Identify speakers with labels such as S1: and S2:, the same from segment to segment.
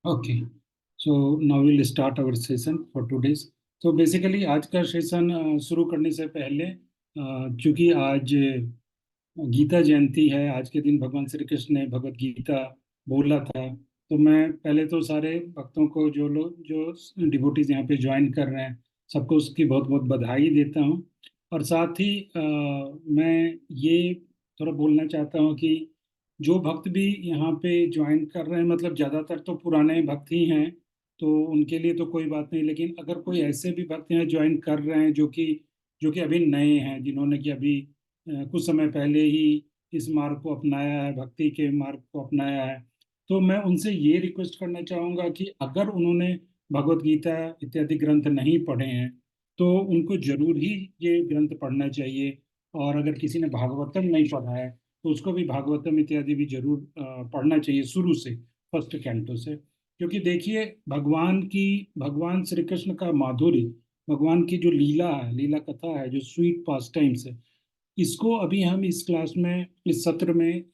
S1: Okay, so now will start our session for today's. तो basically आज का session शुरू करने से पहले, क्योंकि आज गीता जयंती है, आज के दिन भगवान श्री कृष्ण ने भगवत गीता बोला था। तो मैं पहले तो सारे भक्तों को, जो लोग जो डिवोटीज यहाँ पे ज्वाइन कर रहे हैं, सबको उसकी बहुत बहुत बधाई देता हूँ। और साथ ही मैं ये थोड़ा बोलना चाहता हूँ कि जो भक्त भी यहाँ पे ज्वाइन कर रहे हैं, मतलब ज़्यादातर तो पुराने भक्त ही हैं, तो उनके लिए तो कोई बात नहीं। लेकिन अगर कोई ऐसे भी भक्त यहाँ ज्वाइन कर रहे हैं जो कि अभी नए हैं, जिन्होंने कि अभी कुछ समय पहले ही इस मार्ग को अपनाया है, भक्ति के मार्ग को अपनाया है, तो मैं उनसे ये रिक्वेस्ट करना चाहूँगा कि अगर उन्होंने भगवत गीता इत्यादि ग्रंथ नहीं पढ़े हैं, तो उनको जरूर ही ये ग्रंथ पढ़ना चाहिए। और अगर किसी ने भागवतम नहीं पढ़ा है, तो उसको भी भागवतम इत्यादि भी जरूर पढ़ना चाहिए शुरू से, फर्स्ट कैंटो से। क्योंकि देखिए, भगवान श्री कृष्ण का माधुर्य, भगवान की जो लीला है, लीला कथा है, जो स्वीट पास टाइम्स है, इसको अभी हम इस क्लास में, इस सत्र में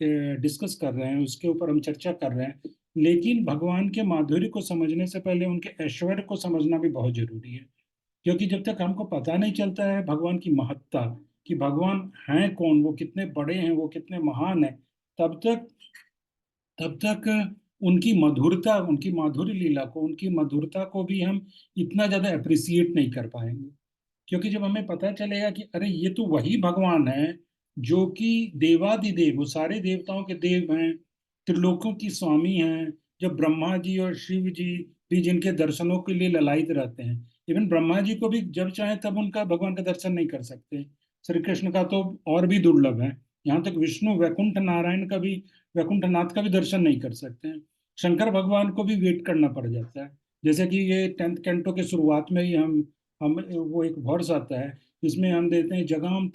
S1: डिस्कस कर रहे हैं, उसके ऊपर हम चर्चा कर रहे हैं। लेकिन भगवान के माधुर्य को समझने से पहले उनके ऐश्वर्य को समझना भी बहुत जरूरी है। क्योंकि जब तक हमको पता नहीं चलता है भगवान की महत्ता, कि भगवान हैं कौन, वो कितने बड़े हैं, वो कितने महान हैं, तब तक तब तक उनकी मधुरता, उनकी माधुर्य लीला को, उनकी मधुरता को भी हम इतना ज्यादा अप्रिसिएट नहीं कर पाएंगे। क्योंकि जब हमें पता चलेगा कि अरे ये तो वही भगवान है जो कि देवादिदेव, वो सारे देवताओं के देव हैं, त्रिलोकों की स्वामी हैं, जब ब्रह्मा जी और शिव जी भी जिनके दर्शनों के लिए ललायित रहते हैं, इवन ब्रह्मा जी को भी जब चाहे तब उनका, भगवान का दर्शन नहीं कर सकते। श्री कृष्ण का तो और भी दुर्लभ है। यहाँ तक विष्णु वैकुंठ नारायण का भी, वैकुंठनाथ का भी दर्शन नहीं कर सकते हैं। शंकर भगवान को भी वेट करना पड़ जाता है। जैसे कि ये 10th कैंटो के शुरुआत में ही हम वो एक वर्स आता है जिसमें हम देते हैं, जगाम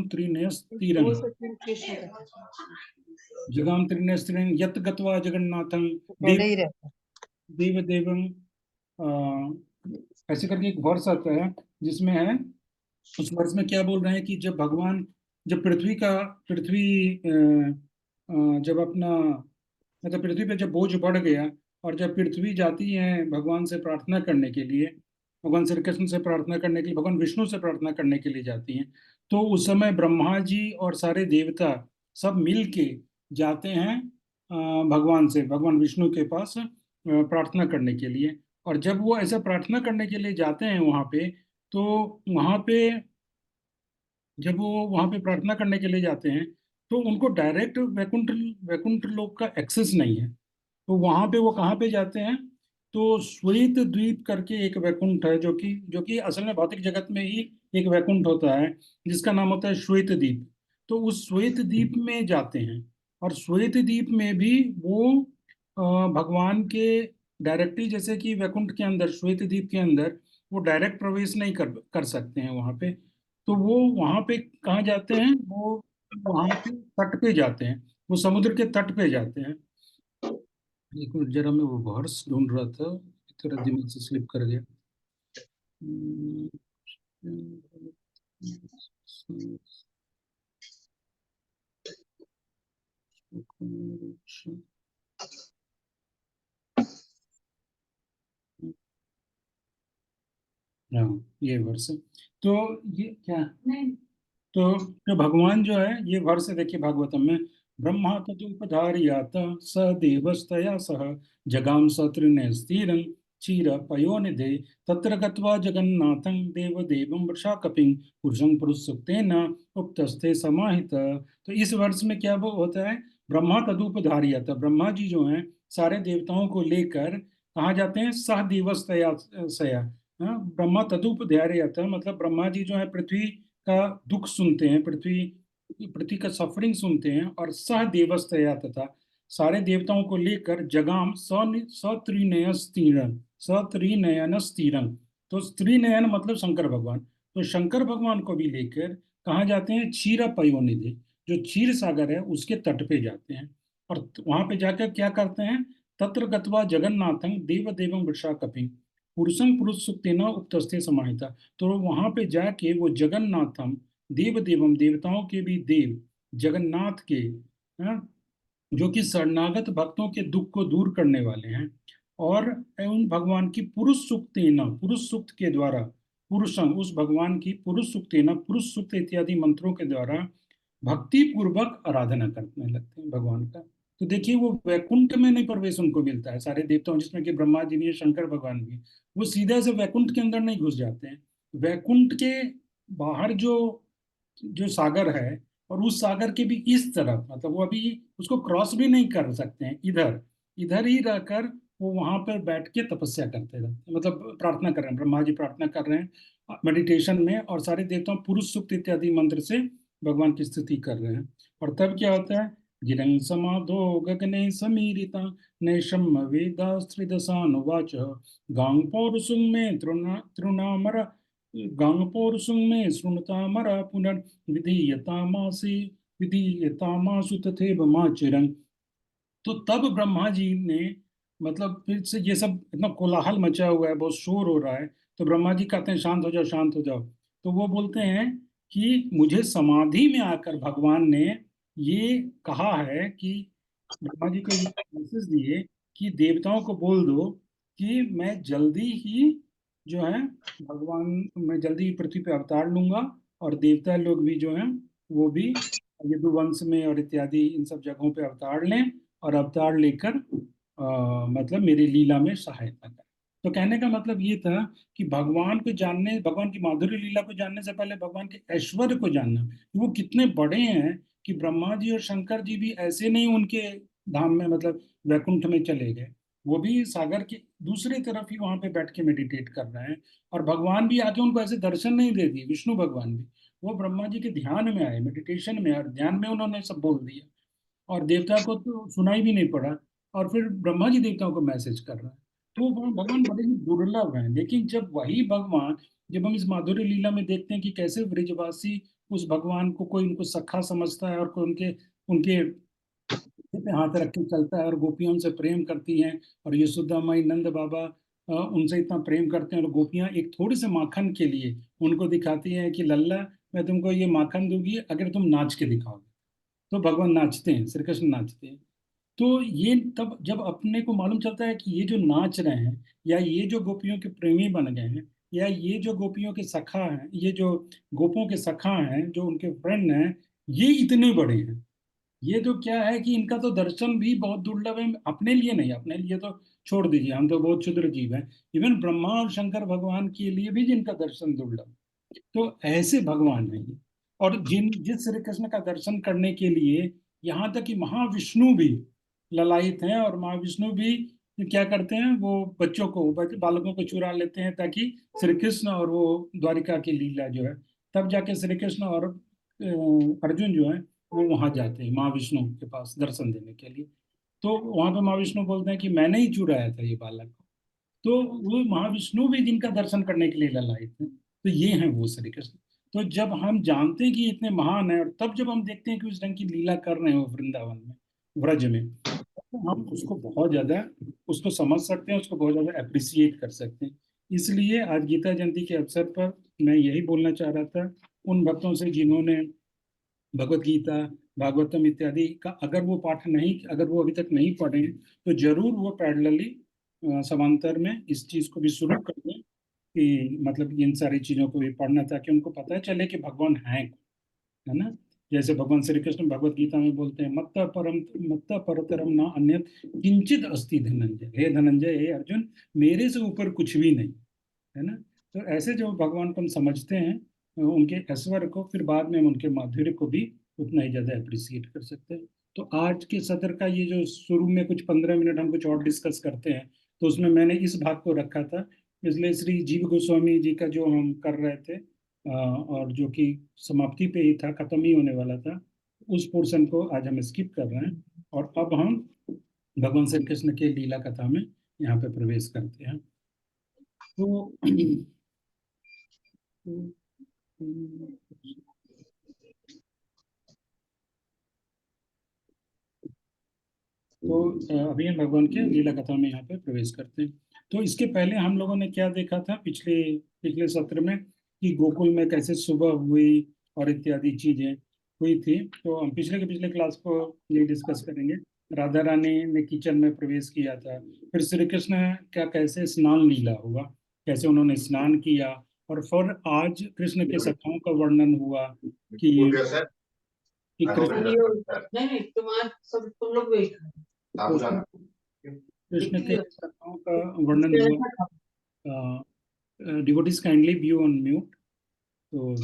S1: त्रिनेस्तिरंग,
S2: 2 सेकंड कृष्ण का
S1: जगाम त्रिनेस्तिरंग यत गत्वा जगन्नाथं
S2: पहले
S1: देव
S2: ही रहता
S1: देव देवं, ऐसे करके एक वर्स आता है जिसमें है, उस वर्ष में क्या बोल रहे हैं कि जब भगवान, जब पृथ्वी जब अपना, मतलब पृथ्वी पे जब बोझ बढ़ गया, और जब पृथ्वी जाती है भगवान से प्रार्थना करने के लिए, भगवान श्री कृष्ण से प्रार्थना करने के लिए, भगवान विष्णु से प्रार्थना करने के लिए जाती हैं, तो उस समय ब्रह्मा जी और सारे देवता सब मिल के जाते हैं भगवान से, भगवान विष्णु के पास प्रार्थना करने के लिए। और जब वो ऐसा प्रार्थना करने के लिए जाते हैं वहां पे, तो वहां पे, जब वो वहां पे प्रार्थना करने के लिए जाते हैं, तो उनको डायरेक्ट वैकुंठ वैकुंठ लोक का एक्सेस नहीं है। तो वहां पे वो कहाँ पे जाते हैं, तो श्वेत द्वीप करके एक वैकुंठ है, जो कि असल में भौतिक जगत में ही एक वैकुंठ होता है, जिसका नाम होता है श्वेत द्वीप। तो उस श्वेत द्वीप में जाते हैं, और श्वेत द्वीप में भी वो भगवान के डायरेक्टली, जैसे कि वैकुंठ के अंदर, श्वेत द्वीप के अंदर वो डायरेक्ट प्रवेश नहीं कर कर सकते हैं वहां पे। तो वो वहां पे कहाँ जाते हैं, वो वहां पे तट पे जाते हैं, वो समुद्र के तट पे जाते हैं। एक मिनट, जरा मैं वो वर्स ढूंढ रहा था, थोड़ा दिमाग से स्लिप कर गया। हम्म, हाँ, ये वर्ष है। तो ये क्या, तो जो भगवान जो है, ये वर्ष है, देखिए भागवतम में, ब्रह्मा तदुपधार्यात स देवस्तया सह जगाम सत्रिने स्थिरं क्षीर पयोनिधे तत्र गत्वा जगन्नाथं देवदेवं वृषाकपिं पुरुषं पुरुषसुक्तेन उपतस्थे समाहित। तो इस वर्ष में क्या वो होता है, ब्रह्मा तदुपधार्यात, ब्रह्मा जी जो हैं सारे देवताओं को लेकर कहाँ जाते हैं, सह देवस्तया सया, हाँ, ब्रह्मा तदुपधार्यात, मतलब ब्रह्मा जी जो है पृथ्वी का दुख सुनते हैं, पृथ्वी पृथ्वी का सफरिंग सुनते हैं, और सह देवस्तया, तथा सारे देवताओं को लेकर जगाम सत्रिनयन स्थिरं। तो स्त्रीनयन मतलब शंकर भगवान, तो शंकर भगवान को भी लेकर कहाँ जाते हैं, क्षीर पयोनिधि, जो क्षीर सागर है उसके तट पे जाते हैं। और वहां पे जाकर क्या करते हैं, तत्र गत्वा जगन्नाथं देव देवं वृषाकपिं पुरुषं पुरुष सुक्तेन उपतस्थे समाहिता। तो वहां पे जाके वो जगन्नाथम देव देवम, देवताओं के भी देव, जगन्नाथ के, हाँ, जो कि शरणागत भक्तों के दुख को दूर करने वाले हैं। और उन भगवान की पुरुष सूक्त के द्वारा, पुरुषम, उस भगवान की पुरुष सूक्त इत्यादि मंत्रों के द्वारा भक्ति पूर्वक आराधना करने लगते हैं भगवान का। तो देखिए, वो वैकुंठ में नहीं प्रवेश उनको मिलता है सारे देवताओं, जिसमें कि ब्रह्मा जी भी है, शंकर भगवान भी, वो सीधे से वैकुंठ के अंदर नहीं घुस जाते हैं। वैकुंठ के बाहर जो जो सागर है, और उस सागर के भी इस तरफ, मतलब वो अभी उसको क्रॉस भी नहीं कर सकते हैं, इधर इधर ही रहकर वो वहां पर बैठ के तपस्या करते रहते हैं, मतलब प्रार्थना कर रहे हैं, ब्रह्मा जी प्रार्थना कर रहे हैं मेडिटेशन में, और सारे देवताओं पुरुष सूक्त इत्यादि मंत्र से भगवान की स्तुति कर रहे हैं। और तब क्या होता है, गिरं समाधो गगने समीरिता नैशम वेदास्त्रिदशानुवाच गांग पौरुषं में तृणामर गांग पौरुषं में शृणुतामरा पुनर्विधीयतामासि विधीयतामासु तथैव माचिरं। तो तब ब्रह्मा जी ने, मतलब फिर से ये सब इतना कोलाहल मचा हुआ है, बहुत शोर हो रहा है, तो ब्रह्मा जी कहते हैं शांत हो जाओ, शांत हो जाओ। तो वो बोलते हैं कि मुझे समाधि में आकर भगवान ने ये कहा है कि, ब्रह्मा जी को ये मैसेज दिए कि देवताओं को बोल दो कि मैं जल्दी ही जो है, भगवान, मैं जल्दी ही पृथ्वी पे अवतार लूंगा, और देवता लोग भी जो हैं वो भी यदुवंश में और इत्यादि इन सब जगहों पे अवतार लें, और अवतार लेकर मतलब मेरी लीला में सहायता करें। तो कहने का मतलब ये था कि भगवान को जानने, भगवान की माधुरी लीला को जानने से पहले भगवान के ऐश्वर्य को जानना, कि वो कितने बड़े हैं, कि ब्रह्मा जी और शंकर जी भी ऐसे नहीं उनके धाम में, मतलब वैकुंठ में चले गए, वो भी सागर के दूसरी तरफ ही वहां पे बैठ के मेडिटेट कर रहे हैं। और भगवान भी आके उनको ऐसे दर्शन नहीं दे दिए, विष्णु भगवान भी, वो ब्रह्मा जी के ध्यान में आए, मेडिटेशन में, और ध्यान में उन्होंने सब बोल दिया, और देवता को तो सुनाई भी नहीं पड़ा, और फिर ब्रह्मा जी देवताओं को मैसेज कर रहा है। तो वो भगवान बड़े ही दुर्लभ हैं। लेकिन जब वही भगवान, जब हम इस माधुरी लीला में देखते हैं कि कैसे ब्रिजवासी उस भगवान को, कोई उनको सखा समझता है, और कोई उनके उनके पे हाथ रख के चलता है, और गोपियां उनसे प्रेम करती हैं, और यशोदा माई नंद बाबा उनसे इतना प्रेम करते हैं, और गोपियां एक थोड़े से माखन के लिए उनको दिखाती हैं कि लल्ला, मैं तुमको ये माखन दूंगी अगर तुम नाच के दिखाओगे। तो भगवान नाचते हैं, श्री कृष्ण नाचते हैं। तो ये तब जब अपने को मालूम चलता है कि ये जो नाच रहे हैं, या ये जो गोपियों के प्रेमी बन गए हैं, या ये जो गोपियों के सखा हैं, ये जो गोपों के सखा हैं, जो उनके फ्रेंड हैं, ये इतने बड़े हैं, ये तो क्या है कि इनका तो दर्शन भी बहुत दुर्लभ है, अपने लिए नहीं, अपने लिए तो छोड़ दीजिए, हम तो बहुत क्षुद्र जीव हैं, इवन ब्रह्मा और शंकर भगवान के लिए भी जिनका दर्शन दुर्लभ, तो ऐसे भगवान हैं ये। और जिस श्री कृष्ण का दर्शन करने के लिए यहाँ तक कि महाविष्णु भी ललायित हैं, और महाविष्णु भी क्या करते हैं, वो बच्चों को, बालकों को चुरा लेते हैं, ताकि श्री कृष्ण और वो द्वारिका की लीला जो है, तब जाके श्री कृष्ण और अर्जुन जो है वो वहां जाते हैं महाविष्णु के पास दर्शन देने के लिए। तो वहां पे महाविष्णु बोलते हैं कि मैंने ही चुराया था ये बालक को। तो वो महाविष्णु भी जिनका दर्शन करने के लिए ललायत हैं, तो ये हैं वो श्री कृष्ण। तो जब हम जानते हैं कि ये इतने महान है, और तब जब हम देखते हैं कि उस ढंग की लीला कर रहे हैं वो वृंदावन में, व्रज में, तो हम उसको बहुत ज्यादा, उसको समझ सकते हैं, उसको बहुत ज्यादा अप्रिसिएट कर सकते हैं। इसलिए आज गीता जयंती के अवसर पर मैं यही बोलना चाह रहा था उन भक्तों से जिन्होंने भगवत गीता, भागवतम इत्यादि का अगर वो पाठ नहीं, अगर वो अभी तक नहीं पढ़े हैं, तो जरूर वो पैरेलली समांतर में इस चीज को भी शुरू कर दें, कि मतलब इन सारी चीजों को भी पढ़ना, ताकि उनको पता चले कि भगवान है कौन, है ना। जैसे भगवान श्री कृष्ण भगवत गीता में बोलते हैं, मत्त परतरम ना अन्यत किंचित अस्ति धनंजय, हे धनंजय, हे अर्जुन, मेरे से ऊपर कुछ भी नहीं, है ना। तो ऐसे जो भगवान को हम समझते हैं, उनके ऐश्वर्य को, फिर बाद में हम उनके माधुर्य को भी उतना ही ज्यादा अप्रिसिएट कर सकते हैं। तो आज के सत्र का ये जो शुरू में कुछ 15 मिनट हम कुछ और डिस्कस करते हैं, तो उसमें मैंने इस भाग को रखा था, इसलिए श्री जीव गोस्वामी जी का जो हम कर रहे थे, और जो कि समाप्ति पे ही था, खत्म ही होने वाला था, उस पोर्शन को आज हम स्किप कर रहे हैं, और अब हम भगवान श्री कृष्ण के लीला कथा में यहाँ पे प्रवेश करते हैं। तो तो अभी हम भगवान के लीला कथा में यहाँ पे प्रवेश करते हैं। तो इसके पहले हम लोगों ने क्या देखा था पिछले पिछले सत्र में, कि गोकुल में कैसे सुबह हुई और इत्यादि चीजें हुई थी। तो हम पिछले के पिछले क्लास को ये डिस्कस करेंगे। राधा रानी ने किचन में प्रवेश किया था। फिर श्री कृष्ण का कैसे स्नान लीला हुआ, कैसे उन्होंने स्नान किया। और फिर आज कृष्ण के सखाओं का वर्णन हुआ कि कृष्ण,
S2: नहीं नहीं तुम्हारा सब तुम लोग वेट
S1: कृष्ण के सखाओं का वर्णन हुआ। Devotees kindly view on mute. तो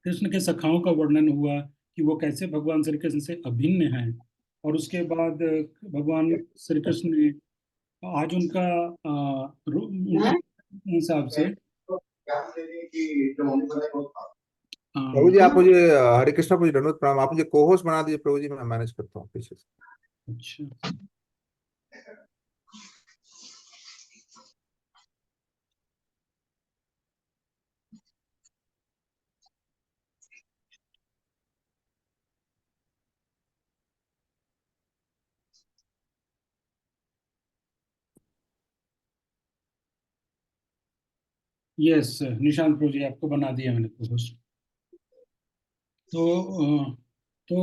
S1: कृष्ण के सखाओं का वर्णन हुआ कि वो कैसे भगवान श्री कृष्ण से अभिन्न हैं। और उसके बाद भगवान श्री कृष्ण ने आज उनका उनके हिसाब से
S3: प्रभु जी आप मुझे हरे कृष्णा प्रभु जी दंडवत प्रणाम। आप मुझे को होस्ट बना दीजिए प्रभु जी, मैं मैनेज करता हूँ पीछे से।
S1: अच्छा, यस निशांत प्रभु जी, आपको बना दिया मैंने को होस्ट। तो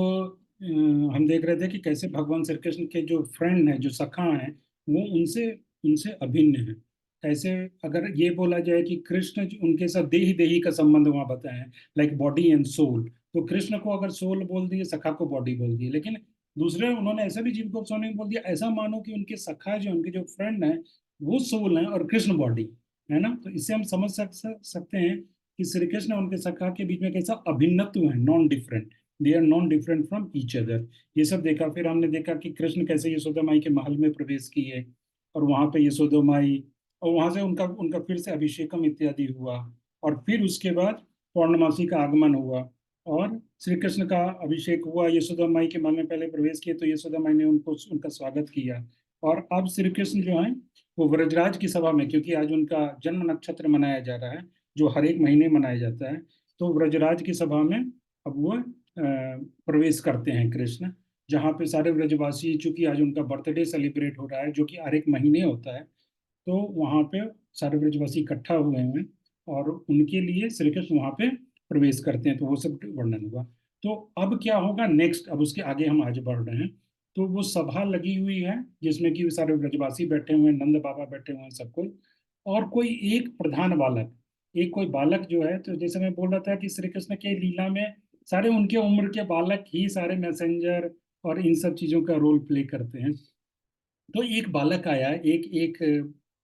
S1: हम देख रहे थे कि कैसे भगवान श्री कृष्ण के जो फ्रेंड हैं, जो सखा हैं, वो उनसे उनसे अभिन्न है। कैसे, अगर ये बोला जाए कि कृष्ण उनके साथ देही देही का संबंध वहां बताया है, लाइक बॉडी एंड सोल, तो कृष्ण को अगर सोल बोल दिए, सखा को बॉडी बोल दिए। लेकिन दूसरे उन्होंने ऐसा भी जीव गोस्वामी ने बोल दिया, ऐसा मानो कि उनके सखा जो उनके जो फ्रेंड हैं वो सोल हैं और कृष्ण बॉडी है ना। तो इससे हम समझ सकते हैं कि श्री कृष्ण और उनके सखा के बीच में कैसा अभिन्नत्व है, non different, they are non different from each other. ये सब देखा। फिर हमने देखा कि कृष्ण कैसे यशोदा माई के महल में प्रवेश किए, और वहां पे यशोदा माई, और वहां से उनका उनका फिर से अभिषेकम इत्यादि हुआ। और फिर उसके बाद पौर्णमासी का आगमन हुआ और श्री कृष्ण का अभिषेक हुआ। यशोदा माई के महल में पहले प्रवेश किए तो यशोदा माई ने उनको उनका स्वागत किया। और अब श्री कृष्ण जो है वो व्रजराज की सभा में, क्योंकि आज उनका जन्म नक्षत्र मनाया जा रहा है जो हर एक महीने मनाया जाता है, तो व्रजराज की सभा में अब वो प्रवेश करते हैं कृष्ण, जहाँ पे सारे व्रजवासी, चूंकि आज उनका बर्थडे सेलिब्रेट हो रहा है जो कि हर एक महीने होता है, तो वहाँ पे सारे ब्रजवासी इकट्ठा हुए हैं और उनके लिए श्री कृष्ण वहाँ पे प्रवेश करते हैं। तो वो सब वर्णन हुआ। तो अब क्या होगा नेक्स्ट, अब उसके आगे हम आगे बढ़ रहे हैं। तो वो सभा लगी हुई है जिसमें कि सारे ब्रजवासी बैठे हुए हैं, नंद बाबा बैठे हुए हैं, सब कोई। और कोई एक प्रधान बालक, एक कोई बालक जो है, तो जैसे मैं बोल रहा था कि श्री कृष्ण के लीला में सारे उनके उम्र के बालक ही सारे मैसेंजर और इन सब चीजों का रोल प्ले करते हैं। तो एक बालक आया, एक एक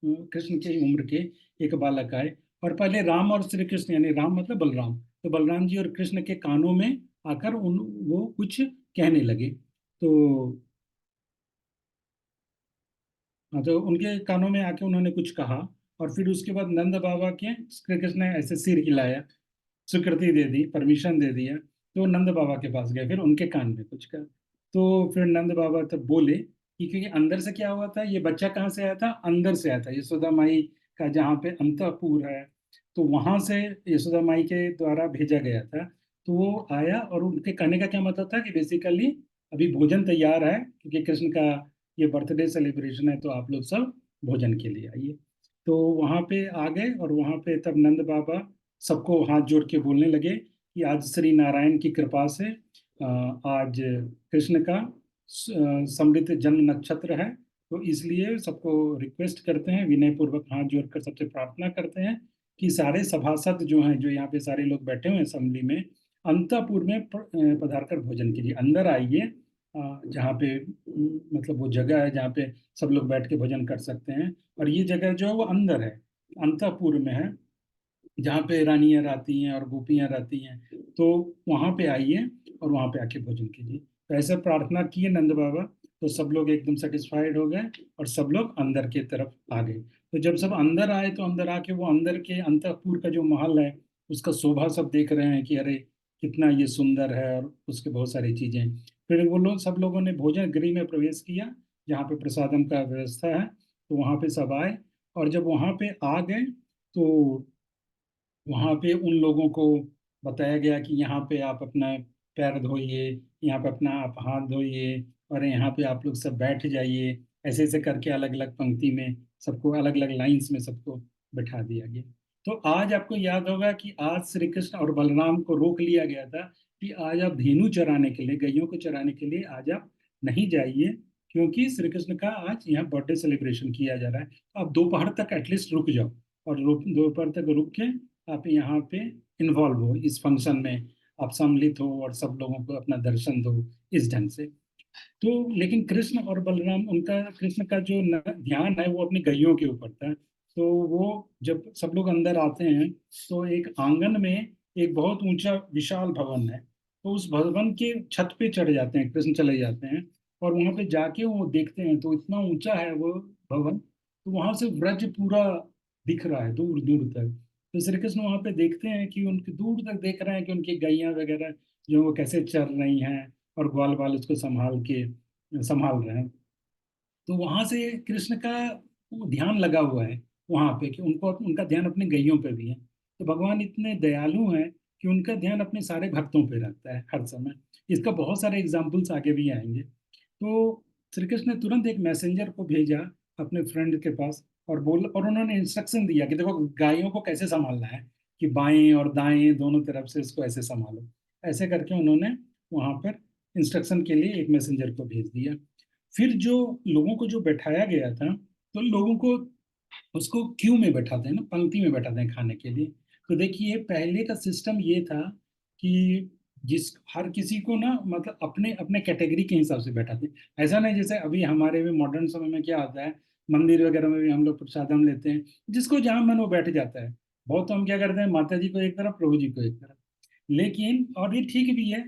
S1: कृष्ण की उम्र के एक बालक आए, और पहले राम और श्री कृष्ण, यानी राम मतलब बलराम, तो बलराम जी और कृष्ण के कानों में आकर उन वो कुछ कहने लगे। तो हाँ, तो उनके कानों में आके उन्होंने कुछ कहा। और फिर उसके बाद नंद बाबा के श्री कृष्ण ने ऐसे सिर हिलाया, स्वीकृति दे दी, परमिशन दे दिया। तो नंद बाबा के पास गए, फिर उनके कान में कुछ कहा। तो फिर नंद बाबा तब बोले कि क्योंकि अंदर से क्या हुआ था, ये बच्चा कहाँ से आया था, अंदर से आया था, यशोदा माई का जहाँ पे अंतःपुर है, तो वहां से यशोदा माई के द्वारा भेजा गया था। तो वो आया, और उनके कहने का क्या मतलब था कि बेसिकली अभी भोजन तैयार है, क्योंकि कृष्ण का ये बर्थडे सेलिब्रेशन है, तो आप लोग सब भोजन के लिए आइए। तो वहां पे आ गए, और वहां पे तब नंद बाबा सबको हाथ जोड़ के बोलने लगे कि आज श्री नारायण की कृपा से आज कृष्ण का समृद्ध जन्म नक्षत्र है। तो इसलिए सबको रिक्वेस्ट करते हैं, विनय पूर्वक हाथ जोड़कर सबसे प्रार्थना करते हैं कि सारे सभासद जो हैं, जो यहाँ पे सारे लोग बैठे हुए हैं असेंबली में, अंतःपुर में पधार कर भोजन के लिए अंदर आइए। जहाँ पे मतलब वो जगह है जहाँ पे सब लोग बैठ के भोजन कर सकते हैं। और ये जगह जो है वो अंदर है, अंतःपुर में है, जहाँ पे रानियां रहती हैं और गोपियां रहती हैं। तो वहां पे आइए और वहां पे आके भोजन कीजिए। तो ऐसे प्रार्थना किए नंद बाबा, तो सब लोग एकदम सेटिस्फाइड हो गए और सब लोग अंदर की तरफ आ गए। तो जब सब अंदर आए तो अंदर आके वो अंदर के अंतःपुर का जो महल है उसका शोभा सब देख रहे हैं कि अरे कितना ये सुंदर है, और उसके बहुत सारी चीजें। फिर वो लोग, सब लोगों ने भोजन गृह में प्रवेश किया जहाँ पे प्रसादम का व्यवस्था है। तो वहां पे सब आए, और जब वहां पे आ गए तो वहां पे उन लोगों को बताया गया कि यहाँ पे आप अपना पैर धोइए, यहाँ पे अपना आप हाथ धोइए, और यहाँ पे आप लोग सब बैठ जाइए। ऐसे ऐसे करके अलग अलग पंक्ति में सबको, अलग अलग लाइंस में सबको बैठा दिया गया। तो आज आपको याद होगा कि आज श्री कृष्ण और बलराम को रोक लिया गया था कि आज आप धेनु चराने के लिए, गैयों को चराने के लिए आज आप नहीं जाइए, क्योंकि श्री कृष्ण का आज यहाँ बर्थडे सेलिब्रेशन किया जा रहा है। तो आप दोपहर तक एटलीस्ट रुक जाओ, और दोपहर तक रुक के आप यहाँ पे इन्वॉल्व हो इस फंक्शन में, आप सम्मिलित हो और सब लोगों को अपना दर्शन दो इस ढंग से। तो लेकिन कृष्ण और बलराम, उनका कृष्ण का जो ध्यान है वो अपनी गैयों के ऊपर था। तो वो जब सब लोग अंदर आते हैं तो एक आंगन में एक बहुत ऊंचा विशाल भवन है, तो उस भवन के छत पे चढ़ जाते हैं, कृष्ण चले जाते हैं, और वहां पे जाके वो देखते हैं तो इतना ऊंचा है वो भवन, तो वहां से व्रज पूरा दिख रहा है दूर दूर तक। तो श्री कृष्ण वहां पे देखते हैं कि उनके दूर तक देख रहे हैं कि उनकी गैयां वगैरह जो वो कैसे चल रही हैं, और ग्वाल बाल उसको संभाल रहे हैं। तो वहां से कृष्ण का वो ध्यान लगा हुआ है वहां पे, कि उनको उनका ध्यान अपने गैयों पे भी है। तो भगवान इतने दयालु हैं कि उनका ध्यान अपने सारे भक्तों पे रहता है हर समय। इसका बहुत सारे एग्जाम्पल्स आगे भी आएंगे। तो श्री कृष्ण ने तुरंत एक मैसेंजर को भेजा अपने फ्रेंड के पास, और उन्होंने इंस्ट्रक्शन दिया कि देखो गायों को कैसे संभालना है, कि बाएं और दाएं दोनों तरफ से इसको ऐसे संभालो। ऐसे करके उन्होंने वहां पर इंस्ट्रक्शन के लिए एक मैसेंजर को भेज दिया। फिर जो लोगों को जो बैठाया गया था, तो लोगों को उसको क्यू में बैठाते हैं ना, पंक्ति में बैठाते हैं खाने के लिए। तो देखिए पहले का सिस्टम ये था कि जिस हर किसी को ना, मतलब अपने अपने कैटेगरी के हिसाब से बैठाते हैं। ऐसा नहीं जैसे अभी हमारे में मॉडर्न समय में क्या होता है, मंदिर वगैरह में भी हम लोग प्रसादम लेते हैं, जिसको जहाँ मन वो बैठ जाता है। बहुत तो हम क्या करते हैं, माता जी को एक तरफ, प्रभु जी को एक तरफ। लेकिन और ये ठीक भी है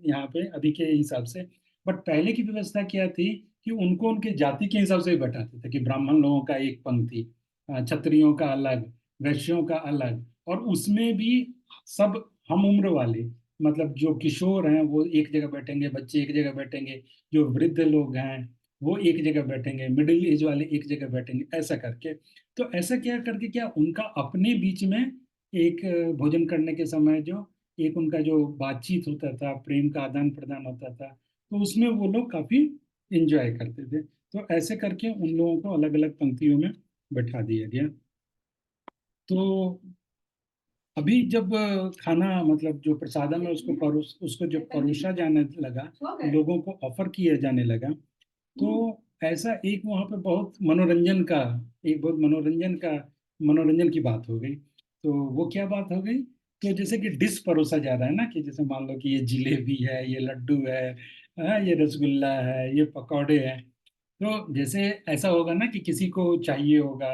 S1: यहाँ पे अभी के हिसाब से। बट पहले की व्यवस्था क्या थी कि उनको उनके जाति के हिसाब से भी बैठाते थे, कि ब्राह्मण लोगों का एक पंक्ति, क्षत्रियों का अलग, वैश्यों का अलग, और उसमें भी सब हम उम्र वाले, मतलब जो किशोर हैं वो एक जगह बैठेंगे, बच्चे एक जगह बैठेंगे, जो वृद्ध लोग हैं वो एक जगह बैठेंगे, मिडिल एज वाले एक जगह बैठेंगे, ऐसा करके। तो ऐसा क्या करके, क्या उनका अपने बीच में एक भोजन करने के समय जो एक उनका जो बातचीत होता था, प्रेम का आदान प्रदान होता था, तो उसमें वो लोग काफी इंजॉय करते थे। तो ऐसे करके उन लोगों को अलग अलग पंक्तियों में बैठा दिया गया। तो अभी जब खाना, मतलब जो प्रसादम है उसको जब परोसा जाने लगा, लोगों को ऑफर किया जाने लगा, तो ऐसा एक वहां पे बहुत मनोरंजन की बात हो गई। तो वो क्या बात हो गई, तो जैसे कि डिश परोसा जा रहा है ना, कि जैसे मान लो कि ये जिलेबी है, ये लड्डू है, ये रसगुल्ला है, ये पकौड़े हैं। तो जैसे ऐसा होगा ना कि किसी को चाहिए होगा,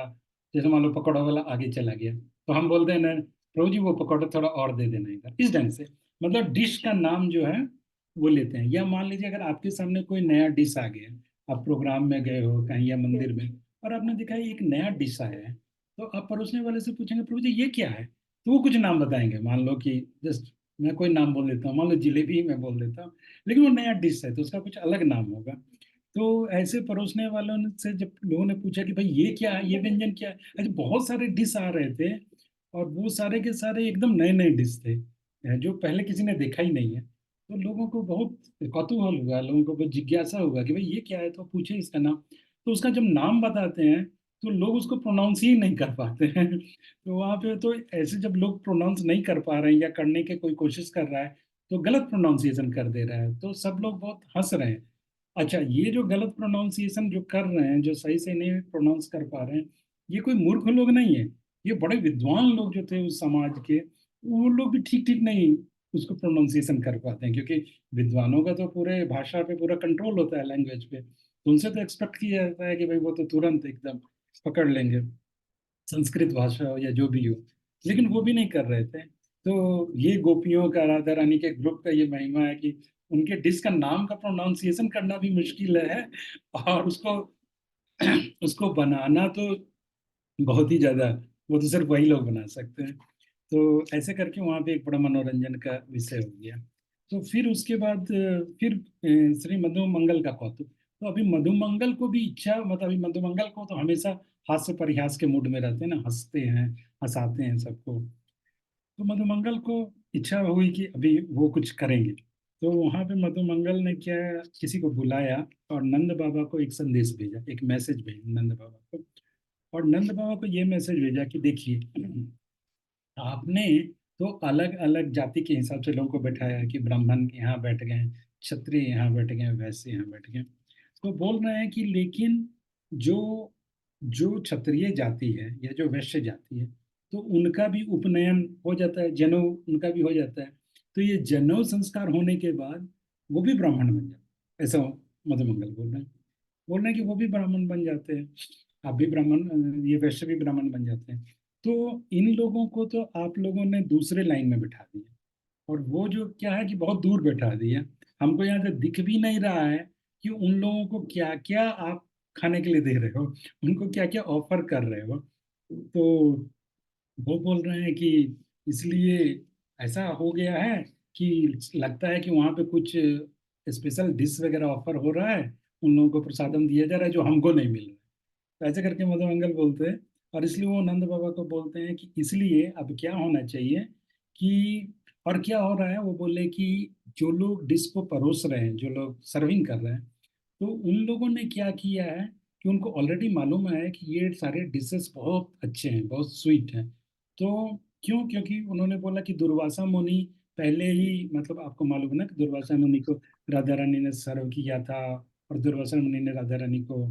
S1: जैसे मान लो पकौड़ा वाला आगे चला गया, तो हम बोलते हैं ना, प्रभु जी वो पकौड़ा थोड़ा और दे देना इधर, इस ढंग से। मतलब डिश का नाम जो है वो लेते हैं। या मान लीजिए अगर आपके सामने कोई नया डिश आ गया, आप प्रोग्राम में गए हो कहीं या मंदिर में, और आपने देखा है एक नया डिश आया है, तो आप परोसने वाले से पूछेंगे प्रभु जी ये क्या है, तो वो कुछ नाम बताएंगे। मान लो कि जस्ट मैं कोई नाम बोल देता हूँ, मान लो जिलेबी ही मैं बोल देता हूँ, लेकिन वो नया डिश है तो उसका कुछ अलग नाम होगा। तो ऐसे परोसने वालों से जब लोगों ने पूछा कि भाई ये क्या है, ये व्यंजन क्या है, अच्छा बहुत सारे डिश आ रहे थे, और वो सारे के सारे एकदम नए नए डिश थे, जो पहले किसी ने देखा ही नहीं है। तो लोगों को बहुत कौतूहल हुआ, लोगों को बहुत जिज्ञासा हुआ कि भाई ये क्या है, तो पूछे इसका नाम। तो उसका जब नाम बताते हैं तो लोग उसको प्रोनाउंस ही नहीं कर पाते हैं। तो वहां पे तो ऐसे जब लोग प्रोनाउंस नहीं कर पा रहे हैं या करने की कोई कोशिश कर रहा है, तो गलत प्रोनाउंसिएशन कर दे रहा है, तो सब लोग बहुत हंस रहे हैं। अच्छा, ये जो गलत प्रोनाउंसिएशन जो कर रहे हैं, जो सही से नहीं प्रोनाउंस कर पा रहे हैं, ये कोई मूर्ख लोग नहीं है, ये बड़े विद्वान लोग जो थे उस समाज के, वो लोग भी ठीक ठीक नहीं उसको प्रोनाउंसिएशन कर पाते हैं, क्योंकि विद्वानों का तो पूरे भाषा पे पूरा कंट्रोल होता है, लैंग्वेज पे, तो उनसे तो एक्सपेक्ट किया जाता है कि भाई वो तो तुरंत एकदम पकड़ लेंगे, संस्कृत भाषा हो या जो भी हो। लेकिन वो भी नहीं कर रहे थे। तो ये गोपियों का, राधा रानी के ग्रुप का ये महिमा है कि उनके डिश का नाम का प्रोनाउंसिएशन करना भी मुश्किल है, और उसको उसको बनाना तो बहुत ही ज्यादा, वो तो सिर्फ वही लोग बना सकते हैं। तो ऐसे करके वहाँ पे एक बड़ा मनोरंजन का विषय हो गया। तो फिर उसके बाद फिर श्री मधुमंगल का कौतुक। तो अभी मधुमंगल को भी इच्छा, मतलब अभी मधुमंगल को तो हमेशा हास्य परिहास के मूड में रहते हैं ना, हंसते हैं, हंसाते हैं सबको। तो मधुमंगल को इच्छा हुई कि अभी वो कुछ करेंगे। तो वहां पे मधुमंगल ने क्या, किसी को बुलाया और नंद बाबा को एक संदेश भेजा, एक मैसेज भेजा नंद बाबा को। और नंद बाबा को ये मैसेज भेजा कि देखिए, आपने तो अलग अलग जाति के हिसाब से लोगों को बैठाया, कि ब्राह्मण यहाँ बैठ गए, क्षत्रिय यहाँ बैठ गए, वैश्य यहाँ बैठ गए। तो बोल रहे हैं कि लेकिन जो जो क्षत्रिय जाति है या जो वैश्य जाति है, तो उनका भी उपनयन हो जाता है, जनेऊ उनका भी हो जाता है। तो ये जनेऊ संस्कार होने के बाद वो भी ब्राह्मण बन जाते हैं, ऐसा मधुमंगल बोल रहे हैं कि वो भी ब्राह्मण बन जाते हैं। आप भी ब्राह्मण, ये वैश्य भी ब्राह्मण बन जाते हैं। तो इन लोगों को तो आप लोगों ने दूसरे लाइन में बिठा दिया, और वो जो क्या है कि बहुत दूर बैठा दिया। हमको यहाँ से दिख भी नहीं रहा है कि उन लोगों को क्या क्या आप खाने के लिए दे रहे हो, उनको क्या क्या ऑफर कर रहे हो। तो वो बोल रहे हैं कि इसलिए ऐसा हो गया है कि लगता है कि वहाँ पे कुछ स्पेशल डिश वगैरह ऑफर हो रहा है, उन लोगों को प्रसादम दिया जा रहा है जो हमको नहीं मिल रहा है। तो ऐसे करके मधुमंगल बोलते हैं। और इसलिए वो नंद बाबा को बोलते हैं कि इसलिए अब क्या होना चाहिए कि, और क्या हो रहा है, वो बोले कि जो लोग डिश को परोस रहे हैं, जो लोग सर्विंग कर रहे हैं, तो उन लोगों ने क्या किया है कि उनको ऑलरेडी मालूम है कि ये सारे डिशेस बहुत अच्छे हैं, बहुत स्वीट हैं। तो क्यों? क्योंकि उन्होंने बोला कि दुर्वासा मुनि पहले ही, मतलब आपको मालूम है ना कि दुर्वासा मुनि को राधा रानी ने सर्व किया था, और दुर्वासा मुनि ने राधा रानी को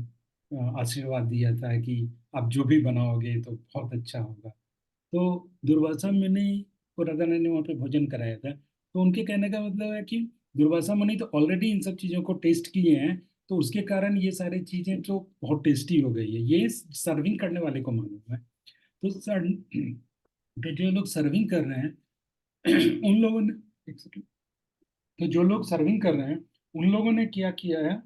S1: आशीर्वाद दिया था कि आप जो भी बनाओगे तो बहुत अच्छा होगा। तो दुर्वासा मुनि को राधा रानी ने वहाँ पे भोजन कराया था। तो उनके कहने का मतलब है कि दुर्वासा मुनि तो ऑलरेडी इन सब चीज़ों को टेस्ट किए हैं, तो उसके कारण ये सारी चीज़ें तो बहुत टेस्टी हो गई है, ये सर्विंग करने वाले को मालूम है। तो तो जो लोग सर्विंग कर रहे हैं उन लोगों ने, एक सेकंड, तो जो लोग सर्विंग कर रहे हैं उन लोगों ने क्या किया है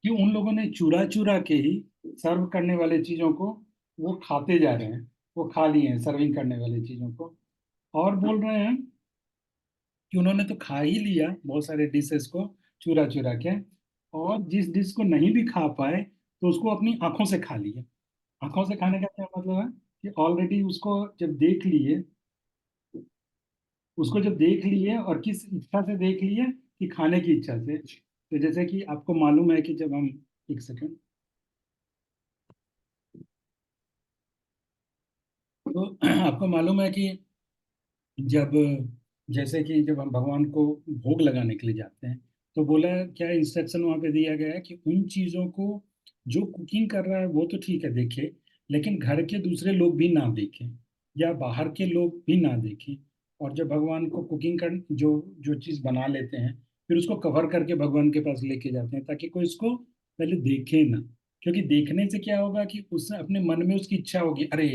S1: कि उन लोगों ने चुरा चुरा के ही सर्व करने वाले चीजों को वो खाते जा रहे हैं, वो खा लिए हैं सर्विंग करने वाली चीजों को। और बोल रहे हैं कि उन्होंने तो खा ही लिया बहुत सारे डिशेस को चुरा चुरा के, और जिस डिश को नहीं भी खा पाए तो उसको अपनी आंखों से खा लिया। आंखों से खाने का क्या मतलब है कि ऑलरेडी उसको जब देख लिए, उसको जब देख लिए और किस इच्छा से देख लिए कि खाने की इच्छा से। तो जैसे कि आपको मालूम है कि जब हम, एक सेकंड, तो आपको मालूम है कि जब, जैसे कि जब हम भगवान को भोग लगाने के लिए जाते हैं, तो बोला क्या इंस्ट्रक्शन वहां पे दिया गया है कि उन चीजों को जो कुकिंग कर रहा है वो तो ठीक है देखे, लेकिन घर के दूसरे लोग भी ना देखें, या बाहर के लोग भी ना देखें। और जब भगवान को कुकिंग कर, जो जो चीज बना लेते हैं, फिर उसको कवर करके भगवान के पास लेके जाते हैं ताकि कोई इसको पहले देखे ना। क्योंकि देखने से क्या होगा कि उसने अपने मन में उसकी इच्छा होगी, अरे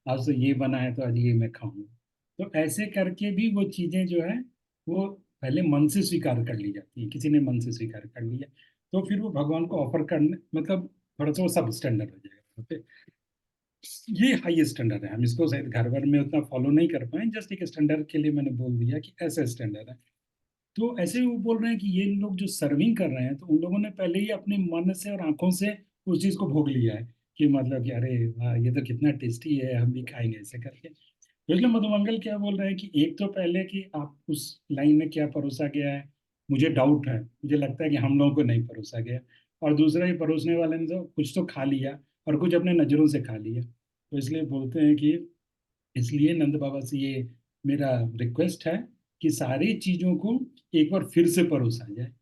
S1: आज तो ये बना है तो आज ये मैं खाऊंगा। तो ऐसे करके भी वो चीजें जो है वो पहले मन से स्वीकार कर ली जाती है, किसी ने मन से स्वीकार कर लिया तो फिर वो भगवान को ऑफर करने, मतलब थोड़ा सा वो सब स्टैंडर्ड हो जाएगा। ओके, ये हाई स्टैंडर्ड है, हम इसको शायद घर भर में उतना फॉलो नहीं कर पाए, जस्ट एक स्टैंडर्ड के लिए मैंने बोल दिया कि ऐसा स्टैंडर्ड है। तो ऐसे वो बोल रहे हैं कि ये लोग जो सर्विंग कर रहे हैं, तो उन लोगों ने पहले ही अपने मन से और आंखों से उस चीज को भोग लिया है कि मतलब कि अरे वाह ये तो कितना टेस्टी है, हम भी खाएंगे ऐसे करके। तो इसलिए मधुमंगल क्या बोल रहे हैं कि एक तो पहले कि आप उस लाइन में क्या परोसा गया है, मुझे डाउट है, मुझे लगता है कि हम लोगों को नहीं परोसा गया। और दूसरा, ये परोसने वाले ने तो कुछ तो खा लिया और कुछ अपने नजरों से खा लिया। तो इसलिए बोलते हैं कि, इसलिए नंद बाबा से ये मेरा रिक्वेस्ट है कि सारी चीजों को एक बार फिर से परोसा जाए,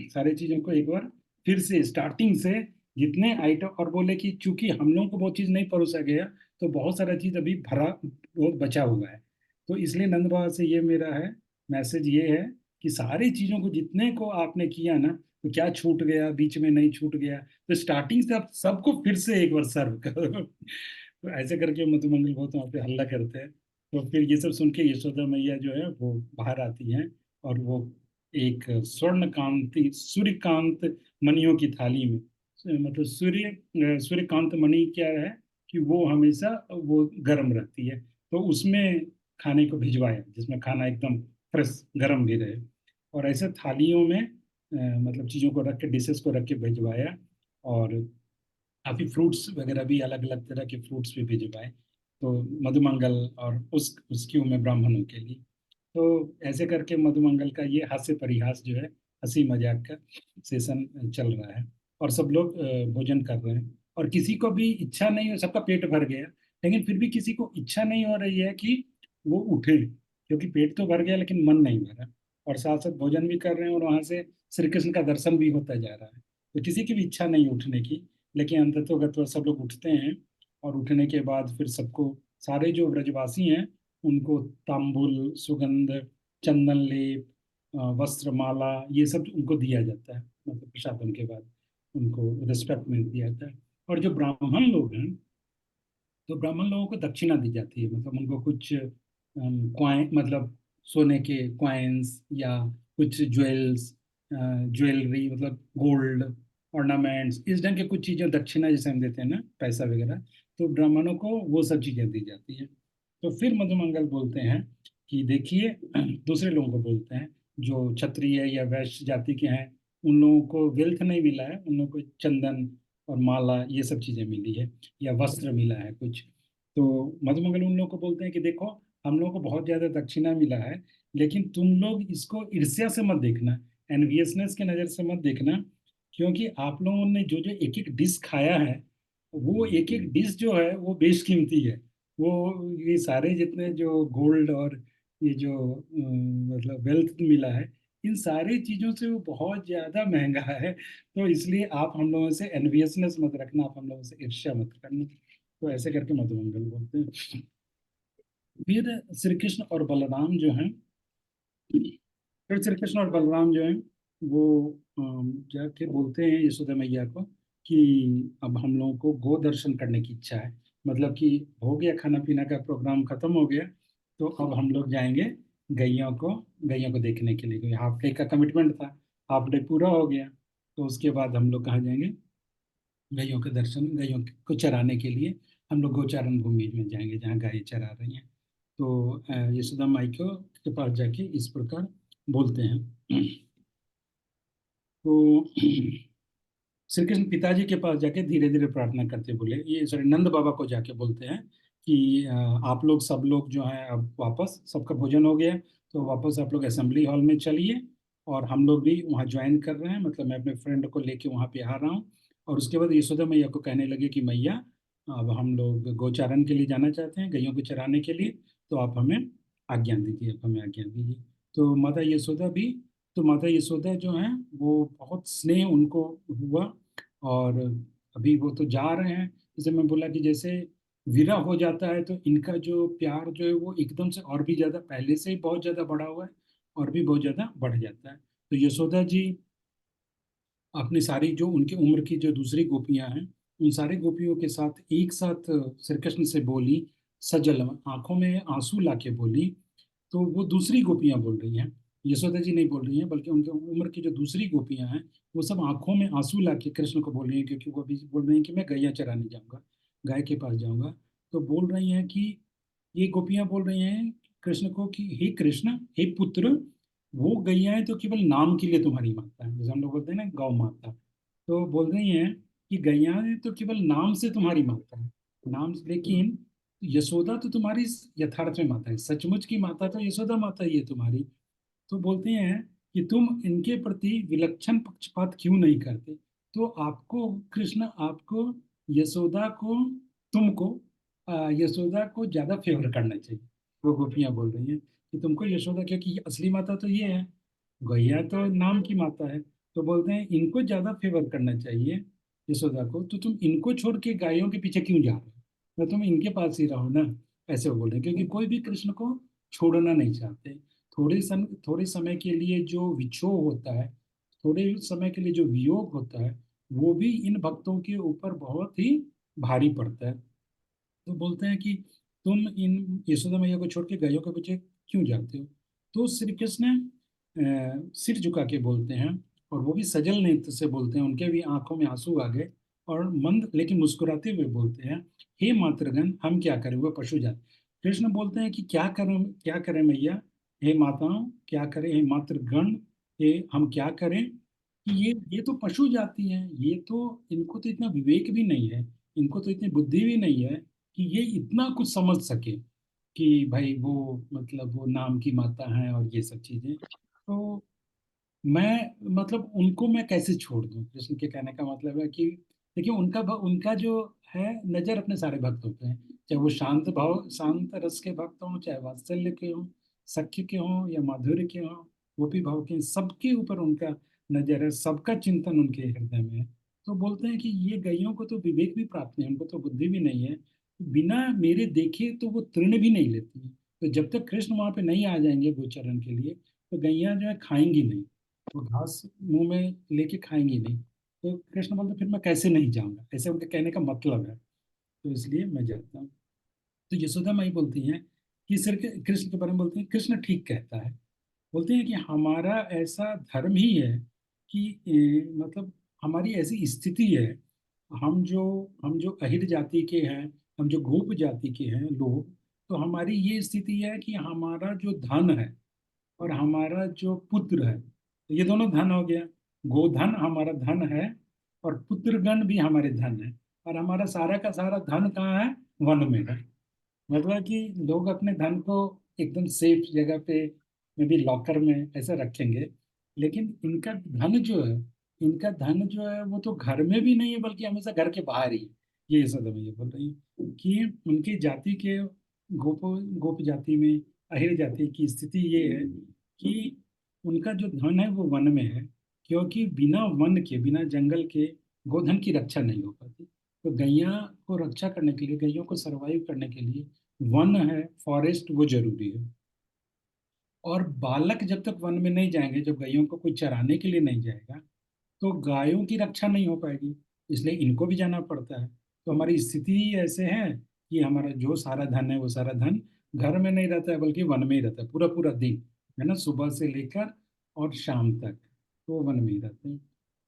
S1: सारी चीजों को एक बार फिर से स्टार्टिंग से, जितने आइटम, और बोले कि चूंकि हम लोगों को बहुत चीज नहीं परोसा गया, तो बहुत सारा चीज अभी भरा, बहुत बचा हुआ है। तो इसलिए नंद बाबा से ये मेरा है, मैसेज ये है कि सारी चीजों को जितने को आपने किया ना, तो क्या छूट गया, बीच में नहीं छूट गया, तो स्टार्टिंग से आप सबको फिर से एक बार सर्व करो। तो ऐसे करके मधुमंगल बहुत वहाँ पे हल्ला करते हैं। तो फिर ये सब सुन के यशोदा मैया जो है वो बाहर आती हैं, और वो एक स्वर्ण कांति सूर्यकांत मणियों की थाली में, मतलब सूर्यकांत मणि क्या है कि वो हमेशा वो गर्म रहती है, तो उसमें खाने को भिजवाया, जिसमें खाना एकदम फ्रेश गर्म भी रहे। और ऐसे थालियों में मतलब चीज़ों को रख के, डिशेस को रख के भिजवाया। और काफी फ्रूट्स वगैरह भी, अलग अलग तरह के फ्रूट्स भी भिजवाए, तो मधुमंगल और उस क्यू में ब्राह्मणों के लिए। तो ऐसे करके मधुमंगल का ये हास्य परिहास जो है, हंसी मजाक का सेशन चल रहा है। और सब लोग भोजन कर रहे हैं, और किसी को भी इच्छा नहीं हो, सबका पेट भर गया, लेकिन फिर भी किसी को इच्छा नहीं हो रही है कि वो उठे, क्योंकि पेट तो भर गया लेकिन मन नहीं भरा। और साथ साथ भोजन भी कर रहे हैं और वहां से श्री कृष्ण का दर्शन भी होता जा रहा है। तो किसी की भी इच्छा नहीं उठने की, लेकिन अंततोगत्वा सब लोग उठते हैं। और उठने के बाद फिर सबको, सारे जो ब्रजवासी हैं उनको तांबुल, सुगंध, चंदन लेप, वस्त्र माला, ये सब उनको दिया जाता है। मतलब प्रसादन के बाद उनको रिस्पेक्ट में दिया जाता है। और जो ब्राह्मण लोग हैं, तो ब्राह्मण लोगों को दक्षिणा दी जाती है। मतलब उनको कुछ क्वाइन, मतलब सोने के क्वाइंस या कुछ ज्वेल्स, ज्वेलरी, मतलब गोल्ड ऑर्नामेंट्स, इस ढंग के कुछ चीजें दक्षिणा जैसे हम देते हैं ना, पैसा वगैरह, तो ब्राह्मणों को वो सब चीजें दी जाती है। तो फिर मधुमंगल बोलते हैं कि देखिए, दूसरे लोगों को बोलते हैं जो क्षत्रिय या वैश्य जाति के हैं, उन लोगों को वेल्थ नहीं मिला है, उन लोगों को चंदन और माला ये सब चीजें मिली है, या वस्त्र मिला है कुछ। तो मधुमंगल उन लोगों को बोलते हैं कि देखो, हम लोगों को बहुत ज्यादा दक्षिणा मिला है, लेकिन तुम लोग इसको ईर्ष्या से मत देखना, एनवियसनेस के नजर से मत देखना, क्योंकि आप लोगों ने जो जो एक एक डिश खाया है, वो एक एक डिश जो है वो बेशकीमती है। वो, ये सारे जितने जो गोल्ड और ये जो मतलब वेल्थ मिला है, इन सारी चीजों से वो बहुत ज्यादा महंगा है। तो इसलिए आप हम लोगों से एनवियसनेस मत रखना, आप हम लोगों से ईर्ष्या मत करना। तो ऐसे करके मधुमंगल बोलते हैं। फिर श्री कृष्ण और बलराम जो हैं, फिर श्री कृष्ण और बलराम जो हैं वो जाके बोलते हैं यशोदा मैया को कि अब हम लोगों को गो दर्शन करने की इच्छा है। मतलब कि हो गया, खाना पीना का प्रोग्राम खत्म हो गया, तो अब हम लोग जाएंगे गैयों को देखने के लिए, क्योंकि हाफ डे का कमिटमेंट था, हाफ डे पूरा हो गया। तो उसके बाद हम लोग कहाँ जाएंगे, गैयों के दर्शन, गैयों को चराने के लिए हम लोग गोचारण भूमि में जाएंगे जहाँ गायें चरा रही हैं। तो यशोदा माई को के पास जाके इस प्रकार बोलते हैं। तो श्री कृष्ण पिताजी के पास जाके धीरे धीरे प्रार्थना करते बोले, ये सॉरी नंद बाबा को जाके बोलते हैं कि आप लोग सब लोग जो हैं अब वापस, सबका भोजन हो गया, तो वापस आप लोग असेंबली हॉल में चलिए, और हम लोग भी वहाँ ज्वाइन कर रहे हैं। मतलब मैं अपने फ्रेंड को लेके वहाँ पे आ रहा हूँ। और उसके बाद यशोदा मैया को कहने लगे कि मैया, अब हम लोग गोचारण के लिए जाना चाहते हैं, गैयों को चराने के लिए, तो आप हमें आज्ञा दीजिए, आप हमें आज्ञा दीजिए। तो माता यशोदा भी, तो माता यशोदा जो है वो बहुत स्नेह उनको हुआ। और अभी वो तो जा रहे हैं, जैसे मैं बोला कि जैसे विरह हो जाता है, तो इनका जो प्यार जो है वो एकदम से और भी ज्यादा, पहले से ही बहुत ज्यादा बढ़ा हुआ है, और भी बहुत ज्यादा बढ़ जाता है। तो यशोदा जी अपनी सारी जो उनकी उम्र की जो दूसरी गोपियां हैं, उन सारी गोपियों के साथ एक साथ श्री कृष्ण से बोली, सजल आंखों में आंसू लाके बोली। तो वो दूसरी गोपियां बोल रही हैं, यशोदा जी नहीं बोल रही हैं, बल्कि उनके उम्र की जो दूसरी गोपियां हैं, वो सब आंखों में आंसू लाके कृष्ण को बोल रही हैं, क्योंकि वो भी बोल रही हैं कि मैं गैया चराने जाऊंगा, गाय के पास जाऊंगा। तो बोल रही हैं कि, ये गोपियां बोल रही हैं कृष्ण को कि हे कृष्ण, हे पुत्र, वो गैयाएं तो केवल नाम के लिए तुम्हारी माता है, जैसे हम लोग बोलते हैं ना गौ माता। तो बोल रही हैं कि गैयाएं तो केवल नाम से तुम्हारी माता है, नाम, लेकिन यशोदा तो तुम्हारी यथार्थ में माता है, सचमुच की माता तो यशोदा माता ही है तुम्हारी। तो बोलते हैं कि तुम इनके प्रति विलक्षण पक्षपात क्यों नहीं करते। तो आपको कृष्ण, आपको यशोदा को, तुमको यशोदा को ज्यादा फेवर करना चाहिए। वो गोपियां बोल रही हैं कि तुमको यशोदा, क्योंकि असली माता तो ये है, गैया तो नाम की माता है। तो बोलते हैं इनको ज्यादा फेवर करना चाहिए यशोदा को, तो तुम इनको छोड़ के गायों के पीछे क्यों जा रहे हो, तो तुम इनके पास ही रहो ना। ऐसे वो बोल रहे हैं, क्योंकि कोई भी कृष्ण को छोड़ना नहीं चाहते। थोड़े समय के लिए जो विक्षोभ होता है, थोड़े समय के लिए जो वियोग होता है, वो भी इन भक्तों के ऊपर बहुत ही भारी पड़ता है। तो बोलते हैं कि तुम इन यशोदा मैया को छोड़ के गायों के पीछे क्यों जाते हो। तो श्री कृष्ण सिर झुका के बोलते हैं, और वो भी सजल नेत्र से बोलते हैं, उनके भी आंखों में आंसू आ गए, और मंद लेकिन मुस्कुराते हुए बोलते हैं, हे मातृगण, हम क्या करें, वो पशु जात। कृष्ण बोलते हैं कि क्या करें मैया, हे माताओं क्या करें, हे मातृगण, हे हम क्या करें, कि ये तो पशु जाति है, ये तो, इनको तो इतना विवेक भी नहीं है, इनको तो इतनी बुद्धि भी नहीं है कि ये इतना कुछ समझ सके कि भाई वो, मतलब वो नाम की माता है और ये सब चीजें। तो मैं, मतलब उनको मैं कैसे छोड़ दूं, कृष्ण के कहने का मतलब है कि देखिए, उनका जो है नजर अपने सारे भक्तों पे है, चाहे वो शांत रस के भक्त हों, चाहे वात्सल्य के हों, सख्य के हों या माधुर्य के हों, गोपी भाव के, सबके ऊपर उनका नजर है, सबका चिंतन उनके हृदय में है। तो बोलते हैं कि ये गैयों को तो विवेक भी प्राप्त नहीं, उनको तो बुद्धि भी नहीं है, बिना मेरे देखे तो वो तृण भी नहीं लेती है। तो जब तक कृष्ण वहां पे नहीं आ जाएंगे गोचरण के लिए, तो गैया जो है खाएंगी नहीं, वो घास मुंह में लेके खाएंगी नहीं। तो कृष्ण बोलते फिर मैं कैसे नहीं जाऊंगा, ऐसे उनके कहने का मतलब है। तो इसलिए मैं जाता हूँ। तो यशोदा माई बोलती हैं कि सिर के कृष्ण के बारे में बोलती हैं, कृष्ण ठीक कहता है। बोलते हैं कि हमारा ऐसा धर्म ही है कि मतलब हमारी ऐसी स्थिति है, हम जो अहिर जाति के हैं, हम जो गोप जाति के हैं लोग, तो हमारी ये स्थिति है कि हमारा जो धन है और हमारा जो पुत्र है, तो ये दोनों धन हो गया। गोधन हमारा धन है और पुत्रगण भी हमारे धन है। और हमारा सारा का सारा धन कहाँ है? वन में है। मतलब कि लोग अपने धन को एकदम सेफ जगह पे, में भी लॉकर में ऐसे रखेंगे, लेकिन इनका धन जो है वो तो घर में भी नहीं है, बल्कि हमेशा घर के बाहर ही है। ये सदम ये बोल रही है कि उनकी जाति के गोप गोप जाति में, अहिर जाति की स्थिति ये है कि उनका जो धन है वो वन में है, क्योंकि बिना वन के, बिना जंगल के गोधन की रक्षा नहीं हो पाती। तो गैया को रक्षा करने के लिए, गैयों को सरवाइव करने के लिए वन है, फॉरेस्ट, वो जरूरी है। और बालक जब तक वन में नहीं जाएंगे, जब गायों को कोई चराने के लिए नहीं जाएगा, तो गायों की रक्षा नहीं हो पाएगी। इसलिए इनको भी जाना पड़ता है। तो हमारी स्थिति ही ऐसे है कि हमारा जो सारा धन है वो सारा धन घर में नहीं रहता है, बल्कि वन में ही रहता है पूरा पूरा दिन, है ना, सुबह से लेकर और शाम तक, तो वन में ही रहते हैं।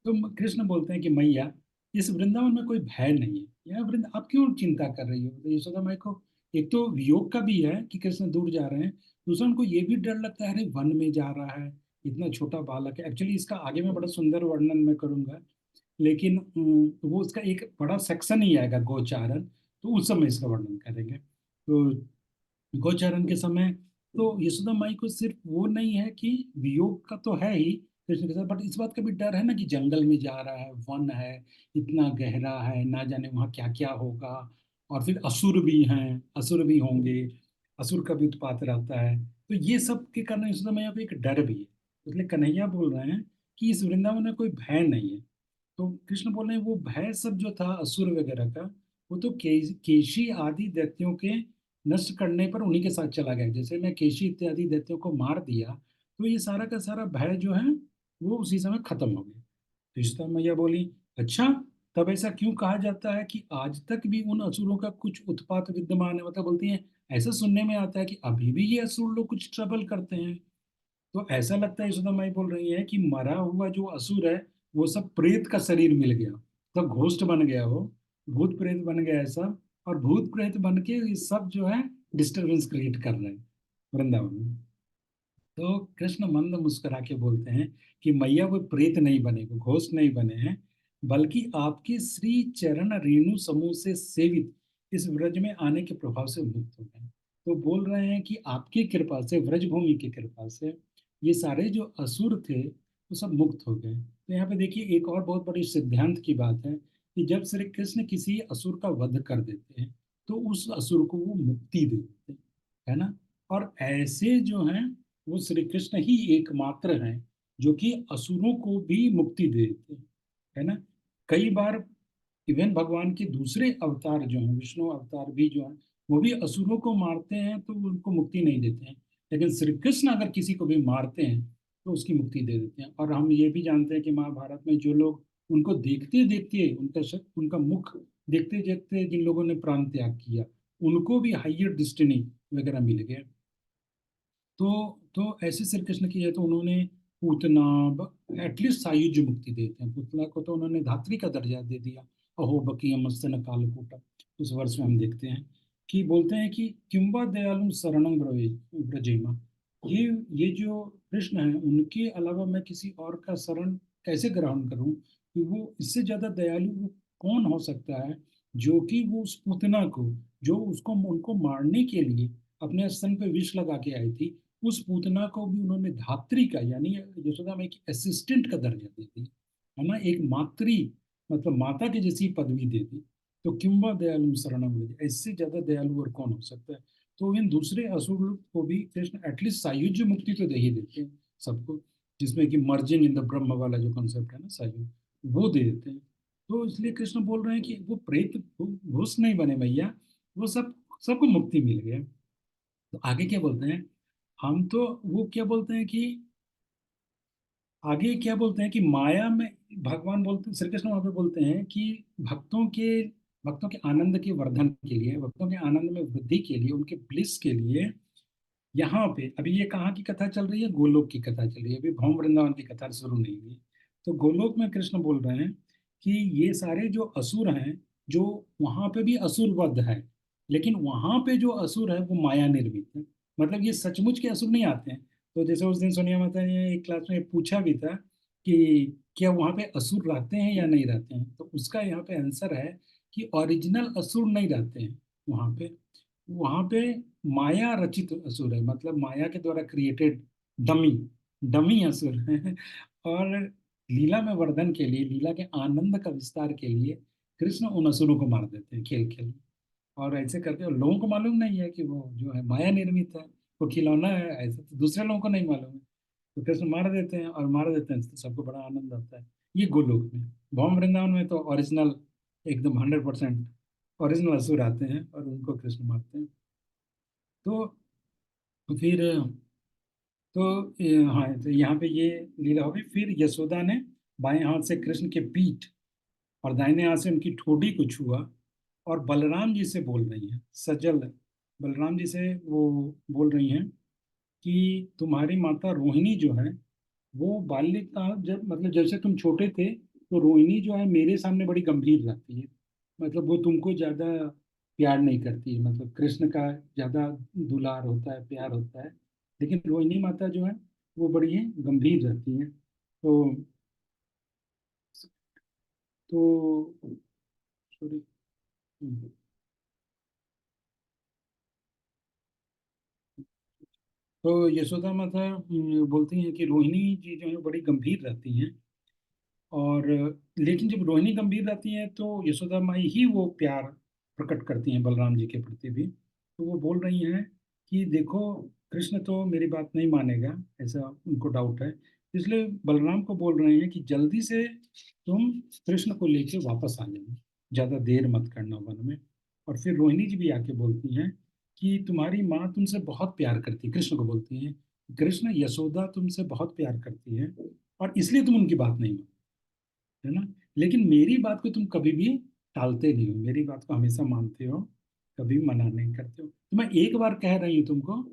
S1: तो कृष्ण बोलते हैं कि मैया, इस वृंदावन में कोई भय नहीं है, यह वृंद आप क्यों चिंता कर रही हो? तो यशोदा माई को एक तो वियोग का भी है कि कृष्ण दूर जा रहे हैं, दूसरा उनको ये भी डर लगता है, अरे वन में जा रहा है, इतना छोटा बालक है। एक्चुअली इसका आगे में बड़ा सुंदर वर्णन मैं करूंगा, लेकिन वो उसका एक बड़ा सेक्शन ही आएगा गोचारण, तो उस समय इसका वर्णन करेंगे। तो गोचारण के समय तो यशोदा माई को सिर्फ वो नहीं है कि वियोग का तो है ही कृष्ण के साथ, बट इस बात का भी डर है ना कि जंगल में जा रहा है, वन है, इतना गहरा है, ना जाने वहाँ क्या क्या होगा। और फिर असुर भी हैं, असुर भी होंगे, असुर का भी उत्पात रहता है। तो ये सब के कारण यशोदा मैया को एक डर भी है। इसलिए कन्हैया बोल रहे हैं कि इस वृंदावन में कोई भय नहीं है। तो कृष्ण बोल रहे हैं वो भय सब जो था असुर वगैरह का, वो तो केशी आदि दैत्यों के नष्ट करने पर उन्हीं के साथ चला गया। जैसे मैं केशी इत्यादि दैत्यों को मार दिया, तो ये सारा का सारा भय जो है वो उसी समय खत्म हो गया। तो इस तरह मैया बोली, अच्छा, तब ऐसा क्यों कहा जाता है कि आज तक भी उन असुरों का कुछ उत्पात विद्यमान है? मतलब बोलती है ऐसा सुनने में आता है कि अभी भी ये असुर लोग कुछ ट्रबल करते हैं। तो ऐसा लगता है, यशोदा माई बोल रही है कि मरा हुआ जो असुर है वो सब प्रेत का शरीर मिल गया, सब घोस्ट बन गया, हो भूत प्रेत बन गया है सब, और भूत प्रेत बन के ये सब जो है डिस्टरबेंस क्रिएट कर रहे हैं वृंदावन में। तो कृष्ण मंद मुस्कुरा के बोलते हैं कि मैया वो प्रेत नहीं बने, वो घोस्ट नहीं बने हैं, बल्कि आपके श्री चरण रेणु समूह से सेवित इस व्रज में आने के प्रभाव से मुक्त हो गए। तो बोल रहे हैं कि आपकी कृपा से, व्रजभूमि की कृपा से, ये सारे जो असुर थे वो सब मुक्त हो गए। तो यहाँ पे देखिए एक और बहुत बड़ी सिद्धांत की बात है कि जब श्री कृष्ण किसी असुर का वध कर देते हैं, तो उस असुर को वो मुक्ति दे देते हैं, है ना। और ऐसे जो हैं वो श्री कृष्ण ही एकमात्र हैं जो कि असुरों को भी मुक्ति देते हैं, है ना। कई बार इवन भगवान के दूसरे अवतार जो हैं, विष्णु अवतार भी जो हैं, वो भी असुरों को मारते हैं तो उनको मुक्ति नहीं देते हैं। लेकिन श्री कृष्ण अगर किसी को भी मारते हैं तो उसकी मुक्ति दे देते हैं। और हम ये भी जानते हैं कि महाभारत में जो लोग उनको देखते देखते, उनका मुख देखते देखते जिन लोगों ने प्राण त्याग किया, उनको भी हाइयर डिस्टिनी वगैरह मिल गए। तो ऐसे श्री कृष्ण की है, तो उन्होंने पूतना एटलीस्ट सायुज्य मुक्ति देते हैं। पूतना को तो उन्होंने धात्री का दर्जा दे दिया। अहो बकी मस्तन कालकूटा, उस वर्ष में हम देखते हैं कि बोलते हैं कि किंबा दयालु शरणं ब्रजेमा, ये ये जो कृष्ण है उनके अलावा मैं किसी और का शरण कैसे ग्रहण करूं, कि वो इससे ज्यादा दयालु वो कौन हो सकता है, जो कि वो उस पूतना को, जो उसको उनको मारने के लिए अपने स्तन पे विष लगा के आई थी, उस पूतना को भी उन्होंने धात्री का, यानी यशोदा में एक असिस्टेंट का दर्जा दे दी, है ना, एक मातृ, मतलब माता की जैसी पदवी दे दी। तो किंबा दयालु शरणम व्रज, इससे ज्यादा दयालु और कौन हो सकता है। तो इन दूसरे असुर को भी कृष्ण एटलीस्ट सायुज्य मुक्ति तो दे ही देते हैं सबको। जिसमें कि मर्जिंग इन द ब्रह्म वाला जो कॉन्सेप्ट है ना, सहयोग, वो दे देते हैं। तो इसलिए कृष्ण बोल रहे हैं कि वो प्रेत घुस नहीं बने भैया, वो सबको मुक्ति मिल गया। तो आगे क्या बोलते हैं, हम तो वो क्या बोलते हैं कि आगे क्या बोलते हैं कि माया में भगवान बोलते हैं, श्री कृष्ण वहां पे बोलते हैं कि भक्तों के आनंद के वर्धन के लिए, भक्तों के आनंद में वृद्धि के लिए, उनके ब्लिस के लिए, यहाँ पे अभी ये कहाँ की कथा चल रही है, गोलोक की कथा चल रही है, अभी भौम वृंदावन की कथा शुरू नहीं हुई। तो गोलोक में कृष्ण बोल रहे हैं कि ये सारे जो असुर हैं, जो वहां पे भी असुर वध है, लेकिन वहां पे जो असुर है वो माया निर्मित है। मतलब ये सचमुच के असुर नहीं आते हैं। तो जैसे उस दिन सोनिया माता ने एक क्लास में पूछा भी था कि क्या वहां पे असुर रहते हैं या नहीं रहते हैं, तो उसका यहाँ पे आंसर है कि ओरिजिनल असुर नहीं रहते हैं वहां पे। वहां पे माया रचित असुर है, मतलब माया के द्वारा क्रिएटेड डमी डमी असुर है। और लीला में वर्धन के लिए, लीला के आनंद का विस्तार के लिए कृष्ण उन असुरों को मार देते हैं खेल खेल। और ऐसे करके, और लोगों को मालूम नहीं है कि वो जो है माया निर्मित है, वो खिलौना है, ऐसा तो दूसरे लोगों को नहीं मालूम है। तो कृष्ण मार देते हैं, और मार देते हैं तो सबको बड़ा आनंद आता है। ये गोलोक में। भौम वृंदावन में तो ओरिजिनल, एकदम 100% ओरिजिनल असुर आते हैं और उनको कृष्ण मारते हैं। तो फिर हाँ, तो यहाँ पे ये लीला होगी। फिर यशोदा ने बाएं हाथ से कृष्ण के पीठ और दाहिने हाथ से उनकी ठोड़ी को छुआ, और बलराम जी से बोल रही हैं, सजल बलराम जी से वो बोल रही हैं कि तुम्हारी माता रोहिणी जो है, वो बाल्यकाल, जब मतलब जब से तुम छोटे थे, तो रोहिणी जो है मेरे सामने बड़ी गंभीर रहती है। मतलब वो तुमको ज्यादा प्यार नहीं करती है, मतलब कृष्ण का ज्यादा दुलार होता है, प्यार होता है। लेकिन रोहिणी माता जो है वो बड़ी है गंभीर रहती है। तो सॉरी। तो यशोदा माता बोलती हैं कि रोहिणी जी जो है बड़ी गंभीर रहती हैं। और लेकिन जब रोहिणी गंभीर रहती है तो यशोदा माई ही वो प्यार प्रकट करती हैं बलराम जी के प्रति भी। तो वो बोल रही हैं कि देखो, कृष्ण तो मेरी बात नहीं मानेगा, ऐसा उनको डाउट है। इसलिए बलराम को बोल रहे हैं कि जल्दी से तुम कृष्ण को लेके वापस आ जाना, ज्यादा देर मत करना वन में। और फिर रोहिणी जी भी आके बोलती हैं कि तुम्हारी माँ तुमसे बहुत प्यार करती है, कृष्ण को बोलती हैं, कृष्ण यशोदा तुमसे बहुत प्यार करती है, और इसलिए तुम उनकी बात नहीं, है ना। लेकिन मेरी बात को तुम कभी भी टालते नहीं हो, मेरी बात को हमेशा मानते हो, कभी मना नहीं करते हो। तो मैं एक बार कह रही हूँ तुमको,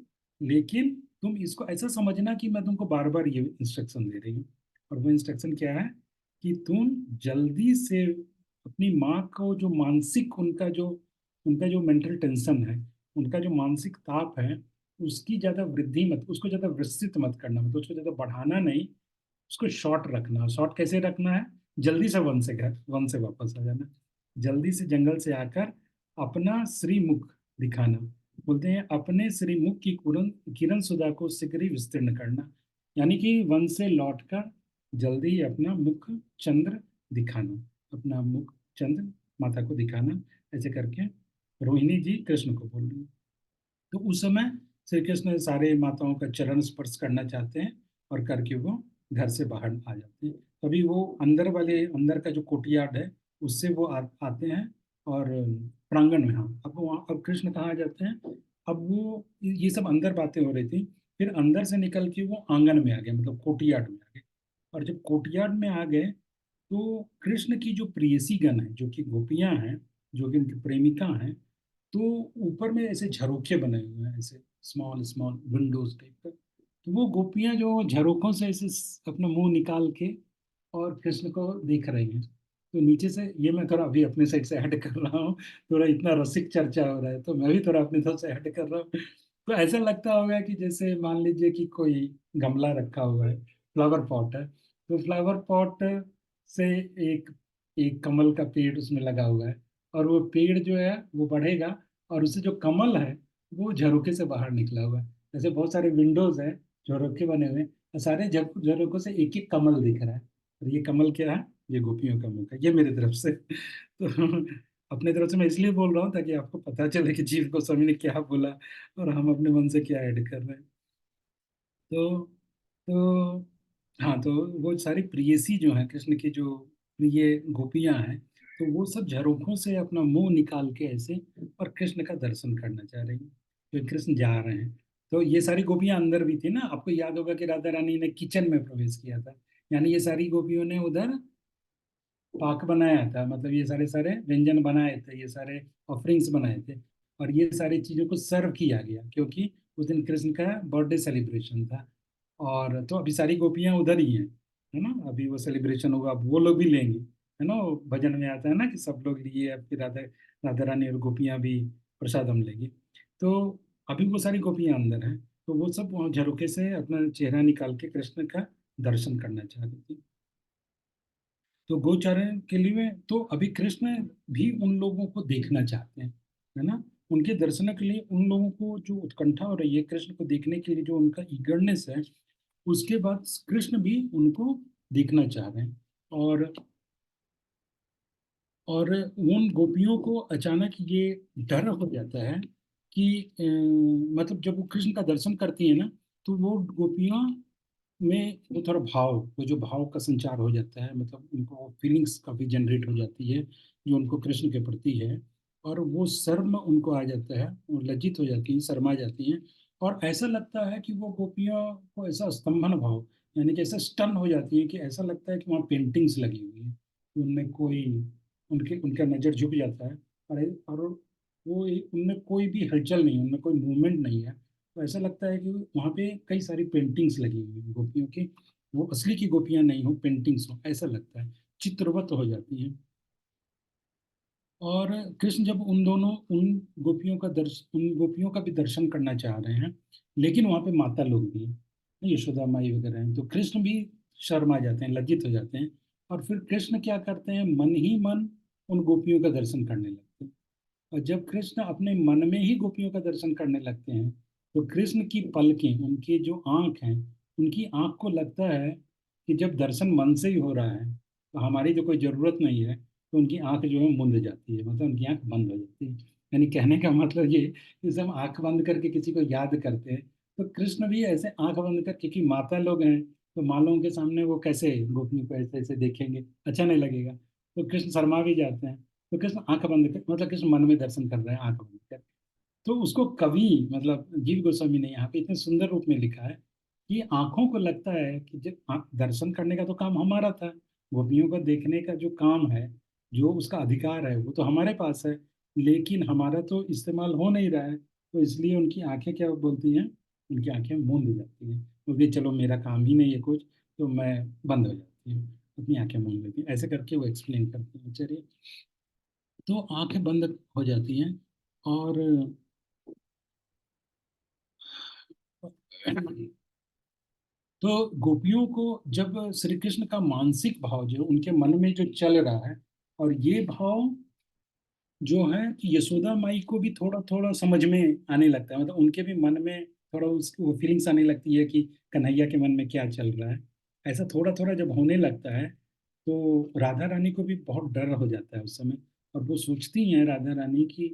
S1: लेकिन तुम इसको ऐसा समझना कि मैं तुमको बार बार ये इंस्ट्रक्शन दे रही हूँ। और वो इंस्ट्रक्शन क्या है कि तुम जल्दी से अपनी माँ को, जो मानसिक उनका जो मेंटल टेंशन है, उनका जो मानसिक ताप है, उसकी ज्यादा वृद्धि मत, उसको ज्यादा विस्तृत मत करना, मतलब उसको ज्यादा बढ़ाना नहीं, उसको शॉर्ट रखना। शॉर्ट कैसे रखना है, जल्दी से वन से वापस आ जाना, जल्दी से जंगल से आकर अपना श्रीमुख दिखाना। बोलते हैं अपने श्रीमुख की किरण किरण सुधा को शीघ्र ही विस्तीर्ण करना, यानी कि वन से लौटकर जल्दी ही अपना मुख चंद्र दिखाना, अपना मुख चंद्र माता को दिखाना। ऐसे करके रोहिणी जी कृष्ण को बोल रही है। तो उस समय श्री कृष्ण सारे माताओं का चरण स्पर्श करना चाहते हैं, और करके वो घर से बाहर आ जाते हैं। तभी वो अंदर का जो कोर्टयार्ड है, उससे वो आते हैं, और प्रांगण में, हाँ, अब वहाँ, अब कृष्ण कहाँ आ जाते हैं। अब वो ये सब अंदर बातें हो रही थी, फिर अंदर से निकल के वो आंगन में आ गए, मतलब कोर्टयार्ड में आ गए। और जब कोर्टयार्ड में आ गए, तो कृष्ण की जो प्रेयसी गण है, जो कि गोपियां हैं, जो कि उनकी प्रेमिका हैं, तो ऊपर में ऐसे झरोखे बने हुए हैं, ऐसे स्मॉल स्मॉल विंडोज टाइप का। तो वो गोपियां जो झरोखों से ऐसे अपना मुंह निकाल के और कृष्ण को देख रही हैं। तो नीचे से, ये मैं थोड़ा अभी अपने साइड से ऐड कर रहा हूँ, थोड़ा इतना रसिक चर्चा हो रहा है तो मैं भी थोड़ा अपनी तरफ से ऐड कर रहा हूँ। तो ऐसा लगता होगा कि जैसे मान लीजिए कि कोई गमला रखा हुआ है, फ्लावर पॉट है, तो फ्लावर पॉट से एक एक कमल का पेड़ उसमें लगा हुआ है, और वो पेड़ जो है वो बढ़ेगा, और उससे जो कमल है वो झरोखे से बाहर निकला हुआ है। ऐसे बहुत सारे विंडोज है, झरोखे बने हुए हैं, और सारे झरोखों से एक एक कमल दिख रहा है। और ये कमल क्या है, ये गोपियों का मुख है, ये मेरी तरफ से। तो अपने तरफ से मैं इसलिए बोल रहा हूँ ताकि आपको पता चले कि जीव गोस्वामी ने क्या बोला, और हम अपने मन से क्या ऐड कर रहे हैं। तो हाँ, तो वो सारी प्रियसी जो है, कृष्ण की जो प्रिय गोपियां हैं, तो वो सब झरोखों से अपना मुंह निकाल के ऐसे और कृष्ण का दर्शन करना चाह रही हैं। तो कृष्ण जा रहे हैं, तो ये सारी गोपियां अंदर भी थी ना। आपको याद होगा कि राधा रानी ने किचन में प्रवेश किया था, यानी ये सारी गोपियों ने उधर पाक बनाया था, मतलब ये सारे सारे व्यंजन बनाए थे, ये सारे ऑफरिंग्स बनाए थे, और ये सारी चीजों को सर्व किया गया, क्योंकि उस दिन कृष्ण का बर्थडे सेलिब्रेशन था। और तो अभी सारी गोपियां उधर ही हैं, है ना। अभी वो सेलिब्रेशन होगा, अब वो लोग भी लेंगे, है ना। वो भजन में आता है ना कि सब लोग लिए, अब फिर राधा राधा रानी और गोपियां भी प्रसादम लेंगी। तो अभी वो सारी गोपियां अंदर हैं, तो वो सब वहाँ झरोखे से अपना चेहरा निकाल के कृष्ण का दर्शन करना चाह रही थी। तो गोचारण के लिए तो अभी कृष्ण भी उन लोगों को देखना चाहते हैं, है ना। उनके दर्शन के लिए उन लोगों को जो उत्कंठा हो रही है कृष्ण को देखने के लिए, जो उनका ईगरनेस है, उसके बाद कृष्ण भी उनको देखना चाह रहे हैं। और और उन गोपियों को अचानक ये डर हो जाता है कि मतलब जब वो कृष्ण का दर्शन करती है ना, तो वो गोपियां में वो थोड़ा भाव, वो जो भाव का संचार हो जाता है, मतलब उनको फीलिंग्स काफी जनरेट हो जाती है जो उनको कृष्ण के प्रति है। और वो शर्म उनको आ जाता है, वो लज्जित हो जाती हैं, शर्मा जाती हैं। और ऐसा लगता है कि वो गोपियों को ऐसा स्तंभन भाव, यानी कि ऐसा स्टन हो जाती है कि ऐसा लगता है कि वहाँ पेंटिंग्स लगी हुई है, उनमें कोई, उनके उनका नजर झुक जाता है। और वो उनमें कोई भी हलचल नहीं, उनमें कोई मूवमेंट नहीं है। तो ऐसा लगता है कि वहाँ पे कई सारी पेंटिंग्स लगी हुई हैं गोपियों की, वो असली की गोपियां नहीं हो, पेंटिंग्स हो, ऐसा लगता है, चित्रवत हो जाती हैं। और कृष्ण जब उन गोपियों का भी दर्शन करना चाह रहे हैं, लेकिन वहाँ पे माता लोग भी हैं, यशोदा माई वगैरह हैं, तो कृष्ण भी शर्मा जाते हैं, लज्जित हो जाते हैं। और फिर कृष्ण क्या करते हैं, मन ही मन उन गोपियों का दर्शन करने लगते हैं। और जब कृष्ण अपने मन में ही गोपियों का दर्शन करने लगते हैं, तो कृष्ण की पलकें, उनकी जो आंख हैं, उनकी आंख को लगता है कि जब दर्शन मन से ही हो रहा है, तो हमारी तो कोई जरूरत नहीं है। तो उनकी आंख जो है मुंद जाती है, मतलब उनकी आंख बंद हो जाती है। यानी कहने का मतलब ये, जैसे हम आंख बंद करके किसी को याद करते हैं, तो कृष्ण भी ऐसे आंख बंद कर, क्योंकि माता लोग हैं, तो मालों के सामने वो कैसे गोपियों को ऐसे ऐसे देखेंगे, अच्छा नहीं लगेगा। तो कृष्ण शर्मा भी जाते हैं। तो कृष्ण आंख बंद कर, मतलब कृष्ण मन में दर्शन कर रहे हैं आंख बंद कर। तो उसको कवि, मतलब जीव गोस्वामी ने यहाँ पे इतने सुंदर रूप में लिखा है कि आंखों को लगता है कि जब दर्शन करने का तो काम हमारा था, गोपियों को देखने का जो काम है, जो उसका अधिकार है, वो तो हमारे पास है, लेकिन हमारा तो इस्तेमाल हो नहीं रहा है। तो इसलिए उनकी आंखें क्या बोलती हैं, उनकी आंखें मूंद जाती हैं, क्योंकि चलो मेरा काम ही नहीं है कुछ, तो मैं बंद हो जाती हूँ, अपनी आंखें मूंद लेती हैं, ऐसे करके वो एक्सप्लेन करती हैं। चलिए, तो आंखें बंद हो जाती हैं। और तो गोपियों को जब श्री कृष्ण का मानसिक भाव जो उनके मन में जो चल रहा है, और ये भाव जो है कि यशोदा माई को भी थोड़ा थोड़ा समझ में आने लगता है, मतलब उनके भी मन में थोड़ा उस वो फीलिंग्स आने लगती है कि कन्हैया के मन में क्या चल रहा है। ऐसा थोड़ा थोड़ा जब होने लगता है, तो राधा रानी को भी बहुत डर हो जाता है उस समय। और वो सोचती हैं राधा रानी की,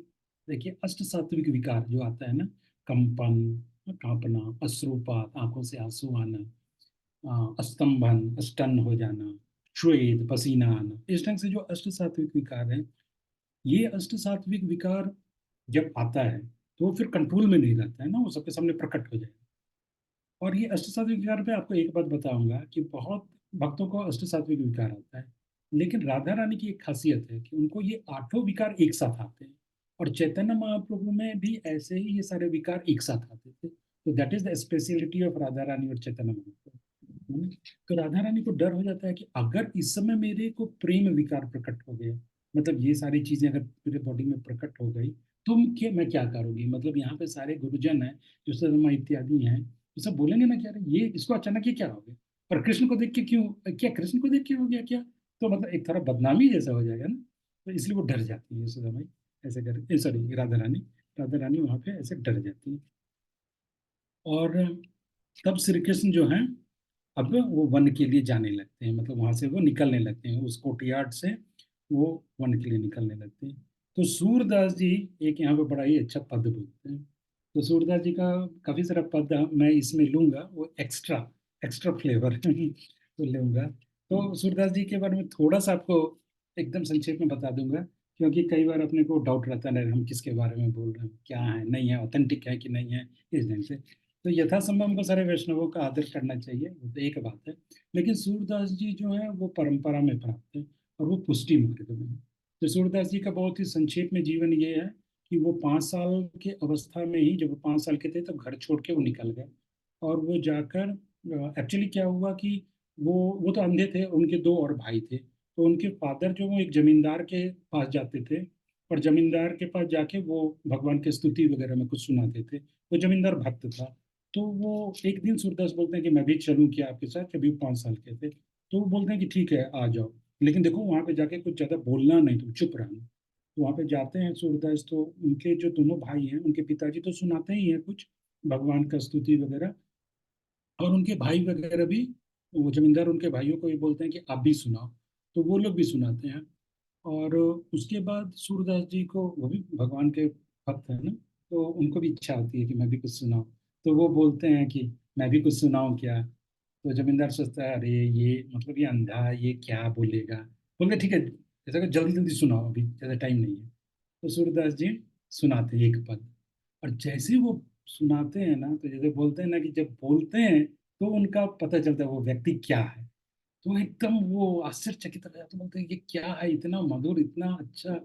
S1: देखिए अष्ट सात्विक विकार जो आता है ना, कंपन, कांपना, अश्रुपात, आंखों से आंसू आना, स्तंभन, स्टन हो जाना, श्वेत पसीना आना, इस ढंग से जो अष्ट सात्विक विकार है, ये अष्ट सात्विक विकार जब आता है, तो वो फिर कंट्रोल में नहीं रहता है ना, वो सबके सामने प्रकट हो जाए। और ये अष्ट सात्विक विकार पे आपको एक बात बताऊंगा कि बहुत भक्तों को अष्ट सात्विक विकार आता है, लेकिन राधा रानी की एक खासियत है कि उनको ये आठों विकार एक साथ आते हैं। और चैतन्य महाप्रभु में भी ऐसे ही ये सारे विकार एक साथ आते थे। तो that is the speciality of Radha Rani और चैतन्य महाप्रभु, है ना? तो राधा रानी को डर हो जाता है कि अगर इस समय मेरे को प्रेम विकार प्रकट हो गया, मतलब ये सारी चीजें अगर मेरे बॉडी में प्रकट हो गई, तो मैं क्या करूंगी। मतलब यहाँ पे सारे गुरुजन हैं, जो शर्मा इत्यादि हैं, ये सब बोलेंगे ना क्या रे, ये इसको अचानक ये क्या हो गया, और कृष्ण को देख के क्यों, क्या कृष्ण को देख के हो गया क्या। तो मतलब एक तरह बदनामी जैसा हो जाएगा ना। तो इसलिए वो डर जाती है सुधा माई, ऐसे कर, सॉरी, राधा रानी वहां पे ऐसे डर जाती है। और तब श्री कृष्ण जो है, अब वो वन के लिए जाने लगते हैं, मतलब वहां से वो निकलने लगते हैं, उस कोर्टयार्ड से वो वन के लिए निकलने लगते हैं। तो सूरदास जी एक यहाँ पे बड़ा ही अच्छा पद बोलते हैं। तो सूरदास जी का काफी सारा पद मैं इसमें लूंगा, वो एक्स्ट्रा, एक्स्ट्रा फ्लेवर तो लूंगा। तो सूरदास जी के बारे में थोड़ा सा आपको एकदम संक्षेप में बता दूंगा, क्योंकि कई बार अपने को डाउट रहता है हम किसके बारे में बोल रहे हैं, क्या है नहीं है, ऑथेंटिक है कि नहीं है, इस ढंग से। तो यथासंभव हमको सारे वैष्णवों का आदर करना चाहिए, वो तो एक बात है। लेकिन सूरदास जी जो है वो परंपरा में प्राप्त है और वो पुष्टि मार्ग में है। तो सूरदास जी का बहुत ही संक्षेप में जीवन ये है कि वो 5 साल के अवस्था में ही, जब वो 5 साल के थे तो घर छोड़ के वो निकल गए। और वो जाकर एक्चुअली क्या हुआ कि वो तो अंधे थे, उनके दो और भाई थे। तो उनके फादर जो वो एक जमींदार के पास जाते थे, और जमींदार के पास जाके वो भगवान की स्तुति वगैरह में कुछ सुनाते थे। वो जमींदार भक्त था। तो वो एक दिन सूरदास बोलते हैं कि मैं भी चलूं क्या आपके साथ, कभी 5 साल के थे। तो वो बोलते हैं कि ठीक है आ जाओ, लेकिन देखो वहां पे जाके कुछ ज्यादा बोलना नहीं, तुम चुप रहना। तो वहां पे जाते हैं सूरदास, तो उनके जो दोनों भाई हैं, उनके पिताजी तो सुनाते ही हैं कुछ भगवान का स्तुति वगैरह, और उनके भाई वगैरह भी, वो जमींदार उनके भाइयों को भी बोलते हैं कि आप भी सुनाओ। तो वो लोग भी सुनाते हैं। और उसके बाद सूरदास जी को, वो भी भगवान के भक्त है ना, तो उनको भी इच्छा होती है कि मैं भी कुछ सुनाऊं। तो वो बोलते हैं कि मैं भी कुछ सुनाऊं क्या। तो जमींदार सोचता है अरे ये मतलब ये अंधा है, ये क्या बोलेगा। बोलते ठीक है, जैसा कि जल्दी जल्दी सुनाओ, अभी ज़्यादा टाइम नहीं है। तो सूरदास जी सुनाते हैं एक पद। और जैसे ही वो सुनाते हैं ना, तो जैसे बोलते हैं ना कि जब बोलते हैं तो उनका पता चलता है वो व्यक्ति क्या है। तो एकदम वो आश्चर्यचकित रह जाते, बोलते हैं ये क्या है, इतना मधुर, इतना अच्छा,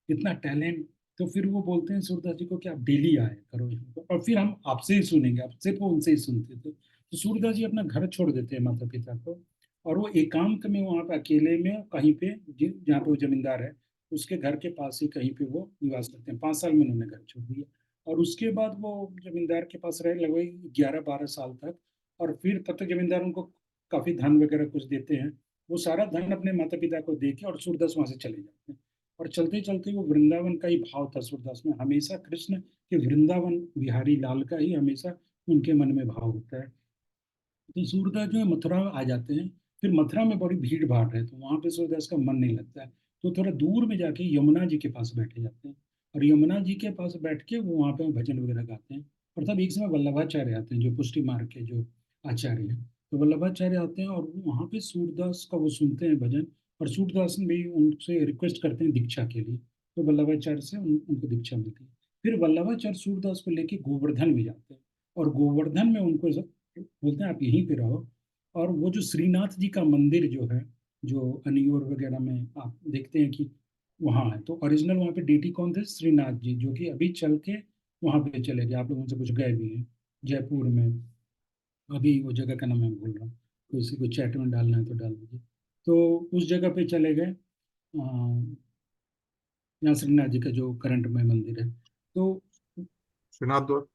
S1: इतना टैलेंट। तो फिर वो बोलते हैं सूरदास जी को कि आप डेली आए करो यहाँ पर, और फिर हम आपसे ही सुनेंगे, आप सिर्फ उनसे ही सुनते थे। तो सूरदास जी अपना घर छोड़ देते हैं माता पिता को, और वो एकांत में वहाँ पे अकेले में कहीं पे, जहाँ पे वो जमींदार है उसके घर के पास ही कहीं पे वो निवास करते हैं। 5 साल में उन्होंने घर छोड़ दिया। और उसके बाद वो जमींदार के पास रहे लगभग 11-12 साल तक। और फिर तब तक जमींदार उनको काफी धन वगैरह कुछ देते हैं। वो सारा धन अपने माता पिता को दे के और सूरदास वहां से चले जाते हैं। और चलते चलते वो वृंदावन का ही भाव था सूरदास में, हमेशा कृष्ण के वृंदावन बिहारी लाल का ही हमेशा उनके मन में भाव होता है। तो सूरदास जो है मथुरा में आ जाते हैं। फिर मथुरा में बड़ी भीड़ भाड़ है, तो वहां पे सूरदास का मन नहीं लगता है। तो थोड़ा दूर में जाके यमुना जी के पास बैठे जाते हैं। और यमुना जी के पास बैठ के वो वहाँ पे भजन वगैरह गाते हैं। और तब एक समय वल्लभाचार्य आते हैं, जो पुष्टि मार्ग के जो आचार्य हैं। तो वल्लभाचार्य आते हैं और वो वहाँ पे सूरदास का वो सुनते हैं भजन। और सूरदास भी उनसे रिक्वेस्ट करते हैं दीक्षा के लिए। तो वल्लभाचार्य से उनको दीक्षा मिलती है। फिर वल्लभाचार्य सूरदास को लेके गोवर्धन में जाते हैं। और गोवर्धन में उनको बोलते हैं आप यहीं पे रहो। और वो जो श्रीनाथ जी का मंदिर जो है, जो अनियोर वगैरह में आप देखते हैं कि वहाँ है, तो ओरिजिनल वहाँ पे डीटी कौन थे, श्रीनाथ जी, जो कि अभी चल के वहाँ पे चले गए, आप लोगों से कुछ गए भी हैं जयपुर में। अभी वो जगह का नाम मैं भूल रहा हूँ, किसी को चैट में डालना है तो डाल दीजिए। तो उस जगह पे चले गए, यहाँ श्रीनाथ जी का जो करंट में मंदिर है। तो
S3: श्रीनाथ द्वार।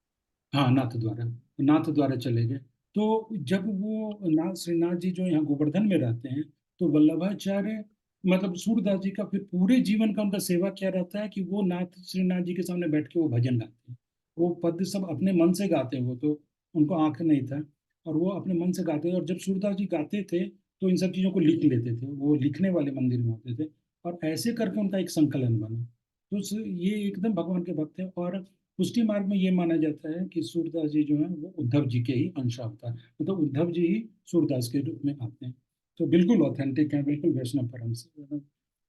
S1: हाँ, नाथ द्वारा, नाथ द्वारा चले गए। तो जब वो नाथ श्रीनाथ जी जो यहाँ गोवर्धन में रहते हैं, तो वल्लभाचार्य मतलब सूरदास जी का फिर पूरे जीवन का उनका सेवा क्या रहता है कि वो नाथ श्रीनाथ जी के सामने बैठ के वो भजन गाते हैं। वो पद सब अपने मन से गाते हैं, वो तो उनको आंख नहीं था। और वो अपने मन से गाते थे, और जब सूरदास जी गाते थे तो इन सब चीजों को लिख लेते थे, वो लिखने वाले मंदिर में होते थे। और ऐसे करके उनका एक संकलन बना। तो ये एकदम भगवान के भक्त हैं। और पुष्टि मार्ग में ये माना जाता है कि सूरदास जी जो है वो उद्धव जी के ही अंश अवतार, मतलब उद्धव जी ही सूरदास के रूप में आते हैं। तो बिल्कुल ऑथेंटिक है, बिल्कुल वैष्णव परम से।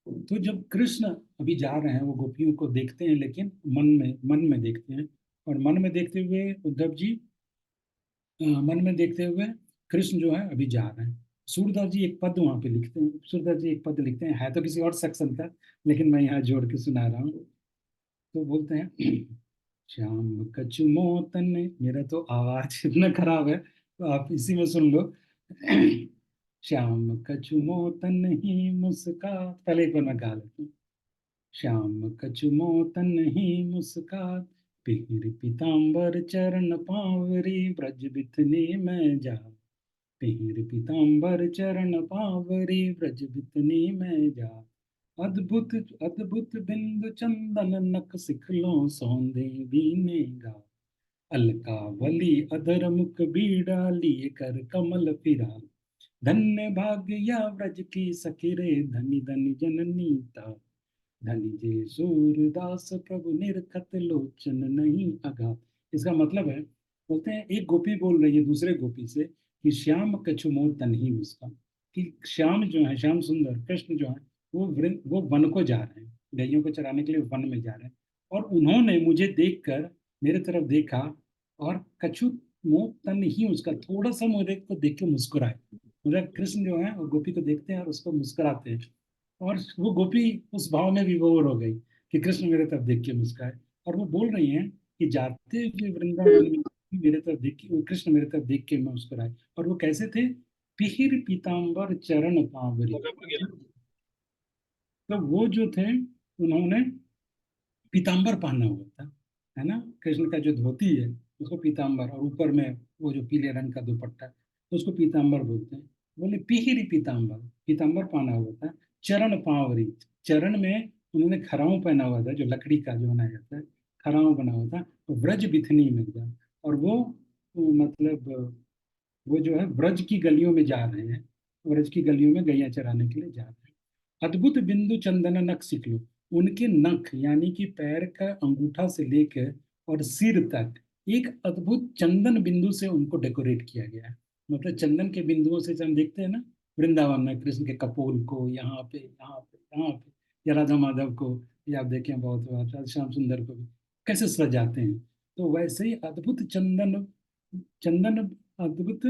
S1: तो जब कृष्ण अभी जा रहे हैं, वो गोपियों को देखते हैं, लेकिन मन में देखते हैं। और मन में देखते हुए उद्धव जी, मन में देखते हुए कृष्ण जो है अभी जा रहे हैं। सूरदास जी एक पद वहां पे लिखते हैं, सूरदास जी एक पद लिखते हैं, है तो किसी और सेक्शन का, लेकिन मैं यहाँ जोड़ के सुना रहा हूँ। तो बोलते हैं श्याम कछु मोतन, मेरा तो आवाज इतना खराब है तो आप इसी में सुन लो। श्याम कछु मोतन ही मुस्कात, पहले एक बार मैं गा लेता हूँ। श्याम कछु मोतन ही मुस्कात, पीर पीताम्बर चरण पावरी, ब्रज बिथने में जा। पीर पीताम्बर चरण पावरी, ब्रज बिथने में जा। अद्भुत अद्भुत बिंदु चंदन नख सिखलों, सौंदे बीने गा। अलकावली अधर मुख बीड़ा, लिए कर कमल फिरा। धन्य भाग्य या व्रज की सखिरे, धनी धनी जननी ता। धनी जे सूरदास प्रभु निरखत, लोचन नहीं अगाध। इसका मतलब है, बोलते हैं एक गोपी बोल रही है दूसरे गोपी से कि श्याम कछु मोह तन ही उसका, कि श्याम जो है, श्याम सुंदर कृष्ण जो है, वो वन को जा रहे हैं, गैयों को चराने के लिए वन में जा रहे हैं। और उन्होंने मुझे देखकर, मेरे तरफ देखा, और कछु मोह तन ही उसका, थोड़ा सा मुझे को देख के मुस्कुराए। मतलब कृष्ण जो है वो गोपी को देखते हैं और उसको मुस्कुराते हैं, और वो गोपी उस भाव में विभोर हो गई कि कृष्ण मेरे तरफ देख के मुस्कुराए। और वो बोल रही हैं कि जाते हुए वृंदावन में मेरे तरफ देख के, वो कृष्ण मेरे तरफ देख के मुस्कुराए। और वो कैसे थे? पिहिर पीताम्बर चरण पावरी। तो वो जो थे, उन्होंने पीताम्बर पहना हुआ था, है ना, कृष्ण का जो धोती है उसको पीताम्बर, और ऊपर में वो जो पीले रंग का दुपट्टा, तो उसको पीताम्बर बोलते हैं। बोले पिहिरी पीताम्बर, पीताम्बर पहना हुआ था। चरण पावरी, चरण में उन्होंने खराऊं पहना हुआ था, जो लकड़ी का जो बनाया जाता है, खराऊं बना हुआ था। तो व्रज बिथनी में गया, और वो मतलब वो जो है व्रज की गलियों में जा रहे हैं, व्रज की गलियों में गैया चराने के लिए जा रहे हैं। अद्भुत बिंदु चंदन नख सिकलो, उनके नख यानी कि पैर का अंगूठा से लेकर और सिर तक एक अद्भुत चंदन बिंदु से उनको डेकोरेट किया गया है। मतलब चंदन के बिंदुओं से, जब हम देखते हैं ना वृंदावन में कृष्ण के कपोल को, यहाँ पे यहाँ पे यहाँ पे, या राधा माधव को, या आप देखें बहुत बार श्याम सुंदर को भी कैसे सजाते हैं, तो वैसे ही अद्भुत चंदन, चंदन अद्भुत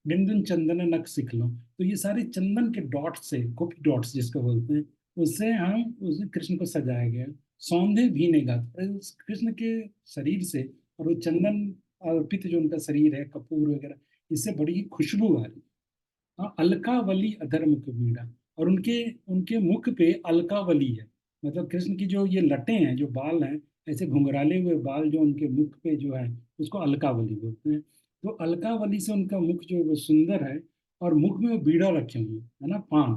S1: बिंदु चंदन नख सिख लो। तो ये सारे चंदन के डॉट से, गोपी डॉट्स जिसको बोलते हैं, उससे हम उस कृष्ण को सजाया गया। सौंधे भीने गात, उस कृष्ण के शरीर से, और वो चंदन अर्पित जो उनका शरीर है, कपूर वगैरह, इससे बड़ी ही खुशबू आ रही। हाँ, अलकावली अधर्म कबीरा, और उनके उनके मुख पे अलकावली है। मतलब कृष्ण की जो ये लटें हैं, जो बाल हैं, ऐसे घुंघराले हुए बाल जो उनके मुख पे जो है, उसको अलकावली बोलते हैं। तो अलकावली से उनका मुख जो है वो सुंदर है। और मुख में वो बीड़ा रखे हुए हैं, है ना, पान,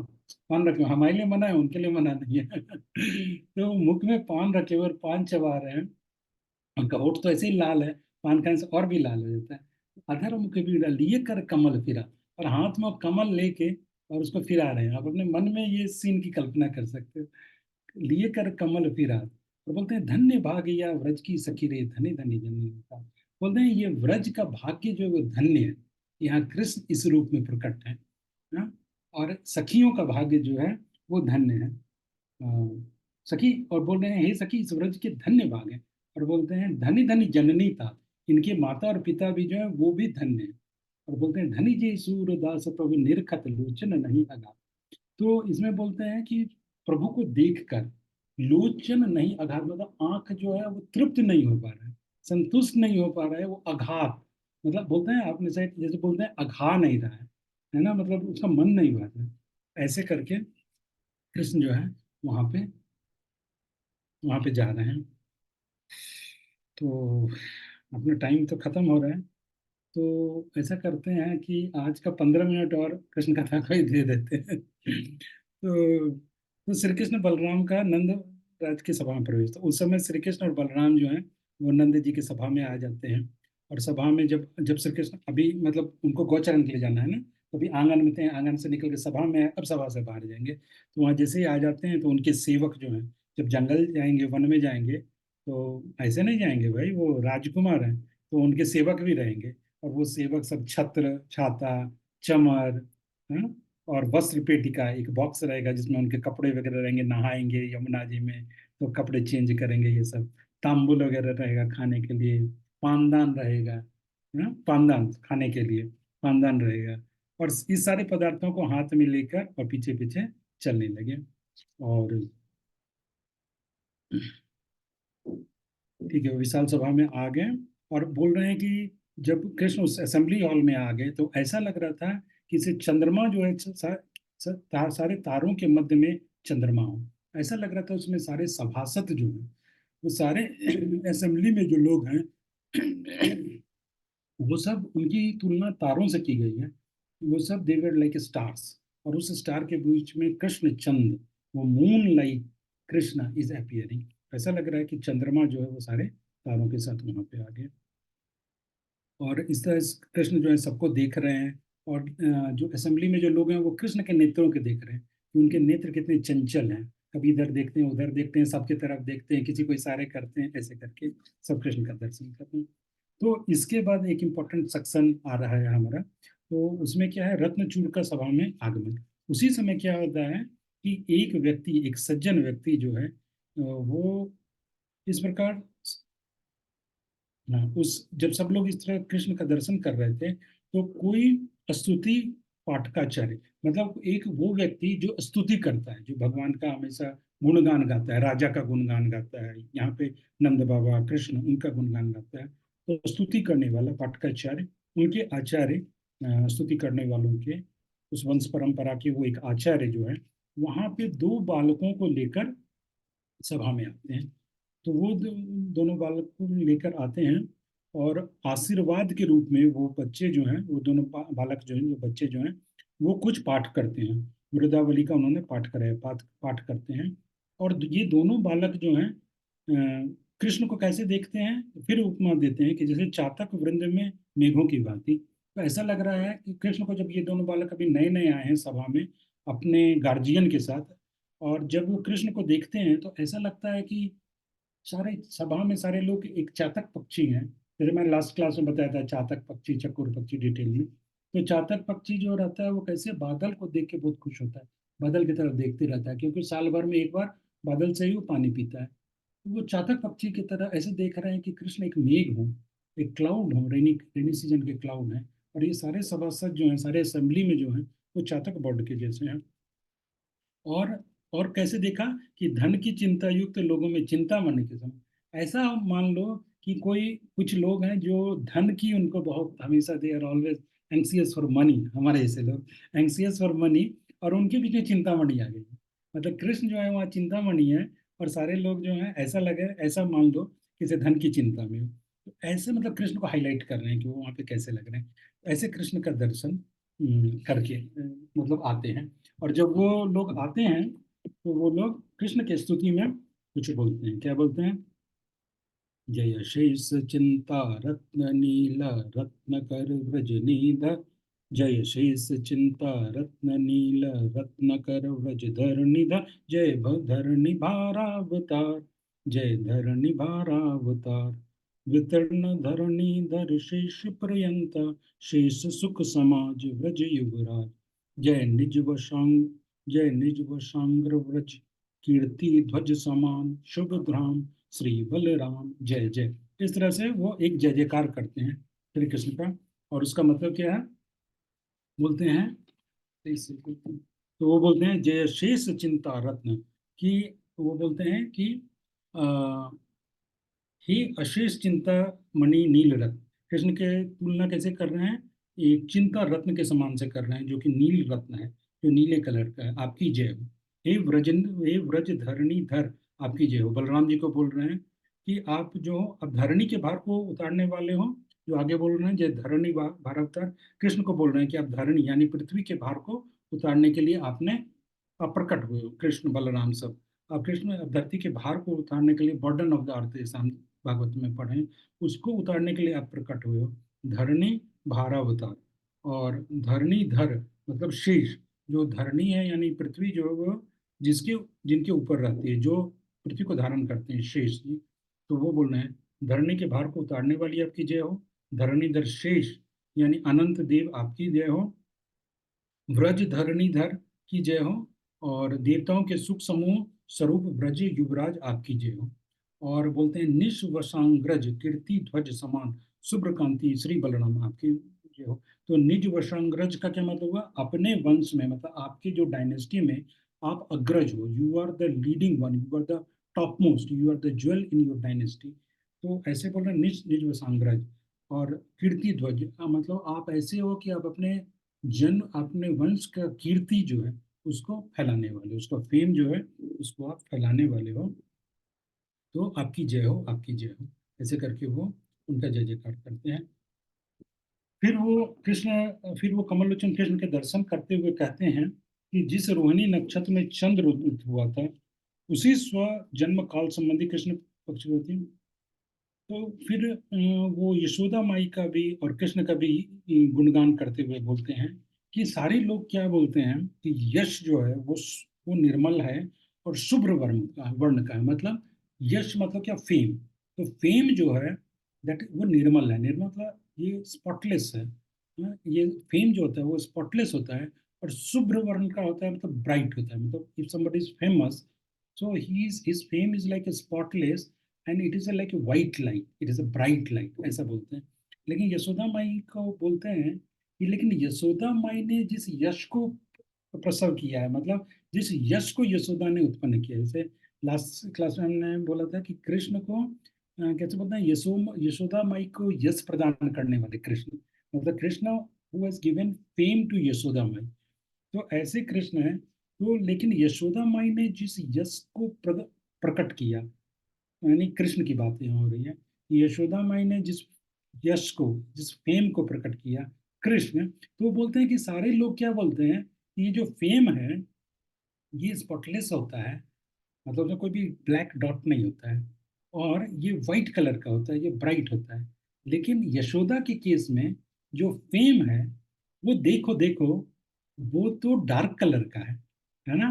S1: पान रखे हुए, हमारे लिए मना है, उनके लिए मना नहीं है। तो मुख में पान रखे हुए और पान चबा रहे हैं। उनका होठ तो ऐसे ही लाल है, पान खाने से और भी लाल हो जाता है। अधर मुख बीड़ा लिए कर कमल फिरा, और हाथ में वो कमल लेके और उसको फिरा रहे हैं। आप अपने मन में ये सीन की कल्पना कर सकते हो, लिए कर कमल फिरा। और बोलते हैं धन्य भाग्य व्रज की सखी रे, धनी धनी जनी का। बोलते हैं ये व्रज का भाग्य जो है वो धन्य है, यहाँ कृष्ण इस रूप में प्रकट है, हाँ? और सखियों का भाग्य जो है वो धन्य है। सखी, और बोल रहे हैं हे सखी, इस व्रज के धन्य भाग हैं। और बोलते हैं धनी धनी जननी था, इनके माता और पिता भी जो है वो भी धन्य है। और बोलते हैं धनी जी सूरदास प्रभु निरखत लोचन नहीं अगा। तो इसमें बोलते हैं कि प्रभु को देखकर लोचन नहीं अघात, मतलब आंख जो है वो तृप्त नहीं हो पा रहा है, संतुष्ट नहीं हो पा रहा है, वो अघात, मतलब बोलते हैं आपने शायद जैसे बोलते हैं अघा नहीं रहा है ना, मतलब उसका मन नहीं भर रहा है। ऐसे करके कृष्ण जो है वहां पे वहां पे जा रहे हैं। तो अपना टाइम तो खत्म हो रहा है, तो ऐसा करते हैं कि आज का 15 मिनट और कृष्ण कथा को ही दे देते हैं। तो श्री कृष्ण बलराम का नंद राज की सभा में प्रवेश, तो उस समय श्री कृष्ण और बलराम जो है वो नंद जी की सभा में आ जाते हैं। और सभा में जब जब श्री कृष्ण अभी मतलब उनको गौचरण के लिए जाना है ना, तो अभी आंगन में थे, आंगन से निकल के सभा में अब सभा से बाहर जाएंगे। तो वहाँ जैसे ही आ जाते हैं तो उनके सेवक जो हैं, जब जंगल जाएंगे, वन में जाएंगे, तो ऐसे नहीं जाएंगे भाई, वो राजकुमार हैं, तो उनके सेवक भी रहेंगे। और वो सेवक सब छत्र छाता चमर, हाँ, और वस्त्र पेटिका, एक बॉक्स रहेगा जिसमें उनके कपड़े वगैरह रहेंगे, नहाएंगे यमुना जी में तो कपड़े चेंज करेंगे, ये सब तांबुल वगैरह रहेगा खाने के लिए, पानदान रहेगा, हाँ, पानदान खाने के लिए पानदान रहेगा। और इस सारे पदार्थों को हाथ में लेकर और पीछे पीछे चलने लगे। और ठीक है, वो विशाल सभा में आ गए। और बोल रहे हैं कि जब कृष्ण उस असेंबली हॉल में आ गए तो ऐसा लग रहा था कि इसे चंद्रमा जो है सारे तारों के मध्य में चंद्रमा हो, ऐसा लग रहा था। उसमें सारे सभासद जो हैं, वो सारे असेंबली में जो लोग हैं, वो सब, उनकी तुलना तारों से की गई है। वो सब दे वर लाइक स्टार्स। और उस स्टार के बीच में कृष्ण चंद्र, वो moon like Krishna is appearing. ऐसा लग रहा है कि चंद्रमा जो है वो सारे तारों के साथ वहां पे आ गए। और इस तरह कृष्ण जो है सबको देख रहे हैं। और जो असेंबली में जो लोग हैं वो कृष्ण के नेत्रों के देख रहे हैं कि उनके नेत्र कितने चंचल हैं, कभी इधर देखते हैं उधर देखते हैं, सबके तरफ देखते हैं, किसी को इशारे करते हैं, ऐसे करके सब कृष्ण का दर्शन करते हैं। तो इसके बाद एक इम्पोर्टेंट सेक्शन आ रहा है हमारा, तो उसमें क्या है, रत्नचूड़ का सभा में आगमन। उसी समय क्या होता है कि एक व्यक्ति, एक सज्जन व्यक्ति जो है वो इस प्रकार, हाँ, उस जब सब लोग इस तरह कृष्ण का दर्शन कर रहे थे तो कोई स्तुति पाठकाचार्य, मतलब एक वो व्यक्ति जो स्तुति करता है, जो भगवान का हमेशा गुणगान गाता है, राजा का गुणगान गाता है, यहाँ पे नंद बाबा कृष्ण उनका गुणगान गाता है, तो स्तुति करने वाला पाठकाचार्य, उनके आचार्य, स्तुति करने वालों के उस वंश परंपरा के वो एक आचार्य जो है, वहां पे दो बालकों को लेकर सभा में आते हैं। तो वो दोनों बालक को लेकर आते हैं और आशीर्वाद के रूप में वो बच्चे जो हैं, वो दोनों बालक जो हैं, जो बच्चे जो हैं, वो कुछ पाठ करते हैं। वृदावली का उन्होंने पाठ कराया, पाठ पाठ करते हैं। और ये दोनों बालक जो हैं कृष्ण को कैसे देखते हैं, फिर उपमा देते हैं कि जैसे चातक वृंद में मेघों की भांति। तो ऐसा लग रहा है कि कृष्ण को, जब ये दोनों बालक अभी नए नए आए हैं सभा में अपने गार्जियन के साथ, और जब वो कृष्ण को देखते हैं तो ऐसा लगता है कि सारे सभा में सारे लोग एक चातक पक्षी हैं। जैसे मैंने लास्ट क्लास में बताया था, चातक पक्षी, चकोर पक्षी डिटेल में। तो चातक पक्षी जो रहता है वो कैसे बादल को देख के बहुत खुश होता है, बादल की तरफ देखते रहता है, क्योंकि साल भर में एक बार बादल से ही वो पानी पीता है। तो वो चातक पक्षी की तरह ऐसे देख रहे हैं कि कृष्ण एक मेघ हो, एक क्लाउड हो, रेनी रेनी सीजन के क्लाउड है। और ये सारे सभासद जो हैं, सारे असेंबली में जो हैं, वो चातक बर्ड के जैसे हैं। और और कैसे देखा कि धन की चिंता युक्त लोगों में चिंता मरने के समय, ऐसा मान लो कि कोई कुछ लोग हैं जो धन की उनको बहुत हमेशा, they are always anxious for money, हमारे जैसे लोग एंक्सियस फॉर मनी, और उनके बीच में चिंतामणि आ गई। मतलब कृष्ण जो है वहाँ चिंतामणि है, और सारे लोग जो हैं ऐसा लगे, ऐसा मान लो किसी धन की चिंता में हो। तो ऐसे मतलब कृष्ण को हाईलाइट कर रहे हैं कि वो वहाँ पे कैसे लग रहे हैं। ऐसे कृष्ण का दर्शन करके मतलब आते हैं। और जब वो लोग आते हैं तो वो लोग कृष्ण की स्तुति में कुछ बोलते हैं। क्या बोलते हैं? जय शेष चिंता रत्न नील रत्न कर व्रजनीध, जय शेष चिंता रत्न नील रत्न कर व्रज धरणिध, जय धरणि भारावतार, जय धरणि भारावतार, वितर्ण धरणि धर शेष पर्यंत, शेष सुख समाज व्रज युवराज, जय निज वशांग, जय निज वशांग्र व्रज, कीर्ति ध्वज समान शुभ धाम, श्री बलराम जय जय। इस तरह से वो एक जय जयकार करते हैं श्री कृष्ण का। और उसका मतलब क्या है, बोलते हैं, तो वो बोलते हैं जय शेष चिंता रत्न, कि वो बोलते हैं कि आ, ही अशेष चिंता मणि नील रत्न, कृष्ण के तुलना कैसे कर रहे हैं, एक चिंता रत्न के समान से कर रहे हैं, जो कि नील रत्न है, जो नीले कलर का है। आपकी जय हो हे व्रजन, हे व्रज धरणी धर, आपकी जय हो। बलराम जी को बोल रहे हैं कि आप जो हो, अब धरणी के भार को उतारने वाले हो। जो आगे बोल रहे हैं जय धरणी भार अवतार, कृष्ण को बोल रहे हैं कि आप धरणी यानी पृथ्वी के भार को उतारने के लिए आपने आप प्रकट हुए हो, कृष्ण बलराम सब। अब कृष्ण धरती के भार को उतारने के लिए, बर्डन ऑफ द अर्थ, जैसा हम भागवत में पढ़े, उसको उतारने के लिए आप प्रकट हुए हो। धरणी भारावतार, और धरणी धर मतलब शेष, जो धरणी है यानी पृथ्वी जो है वो जिसके जिनके ऊपर रहती है, जो पृथ्वी को धारण करते हैं, शेष जी। तो वो बोल रहे हैं धरणी के भार को उतारने वाली आपकी जय हो, धरणीधर शेष यानी अनंत देव आपकी जय हो, व्रज धरणीधर की जय हो, और देवताओं के सुख समूह स्वरूप ब्रज युवराज आपकी जय हो। और बोलते हैं निज कीर्ति ध्वज समान शुभ्र कांति श्री बलराम आपकी जय हो। तो निज वशांग्रज का क्या मतलब हुआ, अपने वंश में, मतलब आपके जो डायनेस्टी में आप अग्रज हो, you are the leading one, you are the top most, you are the jewel in your dynasty. तो ऐसे बोल रहे हैं निज निज वशांग्रज। और कीर्ति ध्वज मतलब आप ऐसे हो कि आप अपने जन्म, अपने वंश का कीर्ति जो है उसको फैलाने वाले, उसका फेम जो है उसको आप फैलाने वाले हो। तो आपकी जय हो, आपकी जय हो, ऐसे करके वो उनका जय जयकार करते हैं। फिर वो कमल लोचन कृष्ण के दर्शन करते हुए कहते हैं कि जिस रोहिणी नक्षत्र में चंद्र उदित हुआ था, उसी स्व जन्म काल संबंधी कृष्ण पक्ष होती। तो फिर वो यशोदा माई का भी और कृष्ण का भी गुणगान करते हुए बोलते हैं कि सारे लोग क्या बोलते हैं कि यश जो है वो निर्मल है और शुभ्र वर्ण का है। मतलब यश मतलब क्या, फेम। तो फेम जो है दैट वो निर्मल है, निर्मल मतलब ये स्पॉटलेस है, ये फेम जो होता है वो स्पॉटलेस होता है, और शुभ्र वर्ण का होता है, मतलब ब्राइट होता है। मतलब if somebody is famous, so he is his fame is like a spotless, and it is like a white light, it is a bright light, ऐसा बोलते हैं। लेकिन यशोदा माई को बोलते हैं कि लेकिन यशोदा माई ने जिस यश को प्रसव किया है, मतलब जिस यश को यशोदा ने उत्पन्न किया, जैसे लास्ट क्लास में हमने बोला था कि कृष्ण को कैसे बोलते हैं, यशोदा माई को यश प्रदान करने वाले कृष्ण, मतलब Krishna who has given fame to Yashoda माई। तो ऐसे कृष्ण है। तो लेकिन यशोदा माई ने जिस यश को प्रकट किया, यानी कृष्ण की बात यहाँ हो रही है, यशोदा माई ने जिस यश को, जिस फेम को प्रकट किया कृष्ण, तो बोलते हैं कि सारे लोग क्या बोलते हैं, ये जो फेम है ये स्पॉटलेस होता है, मतलब उसमें कोई भी ब्लैक डॉट नहीं होता है, और ये वाइट कलर का होता है, ये ब्राइट होता है। लेकिन यशोदा के केस में जो फेम वो देखो देखो, वो तो डार्क कलर का है ना,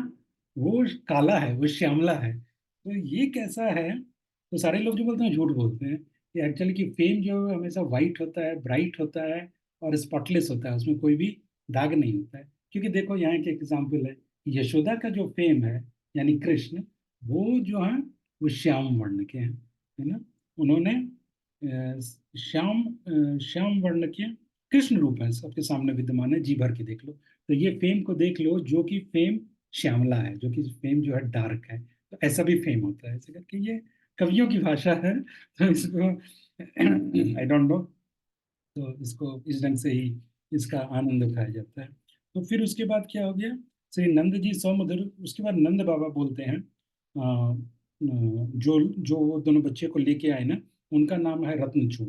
S1: वो काला है, वो श्यामला है। तो ये कैसा है? तो सारे लोग जो बोलते हैं झूठ बोलते हैं कि एक्चुअली कि फेम जो है हमेशा वाइट होता है, ब्राइट होता है, और स्पॉटलेस होता है, उसमें कोई भी दाग नहीं होता है। क्योंकि देखो यहाँ एक एग्जाम्पल है, यशोदा का जो फेम है यानी कृष्ण, वो जो है वो श्याम वर्ण के हैं, है ना। उन्होंने श्याम वर्ण के कृष्ण रूप है, सबके सामने विद्यमान है, जी भर के देख लो। तो ये फेम को देख लो, जो कि फेम श्यामला है, जो कि फेम जो है डार्क है, तो ऐसा भी फेम होता है, ऐसे करके ये कवियों की भाषा है। तो इसको आई डोंट नो, तो इसको इस ढंग से ही इसका आनंद उठाया जाता है। तो फिर उसके बाद क्या हो गया, श्री नंद जी सौमधुर, उसके बाद नंद बाबा बोलते हैं, जो वो दोनों बच्चे को लेके आए ना, उनका नाम है रत्नचूड़।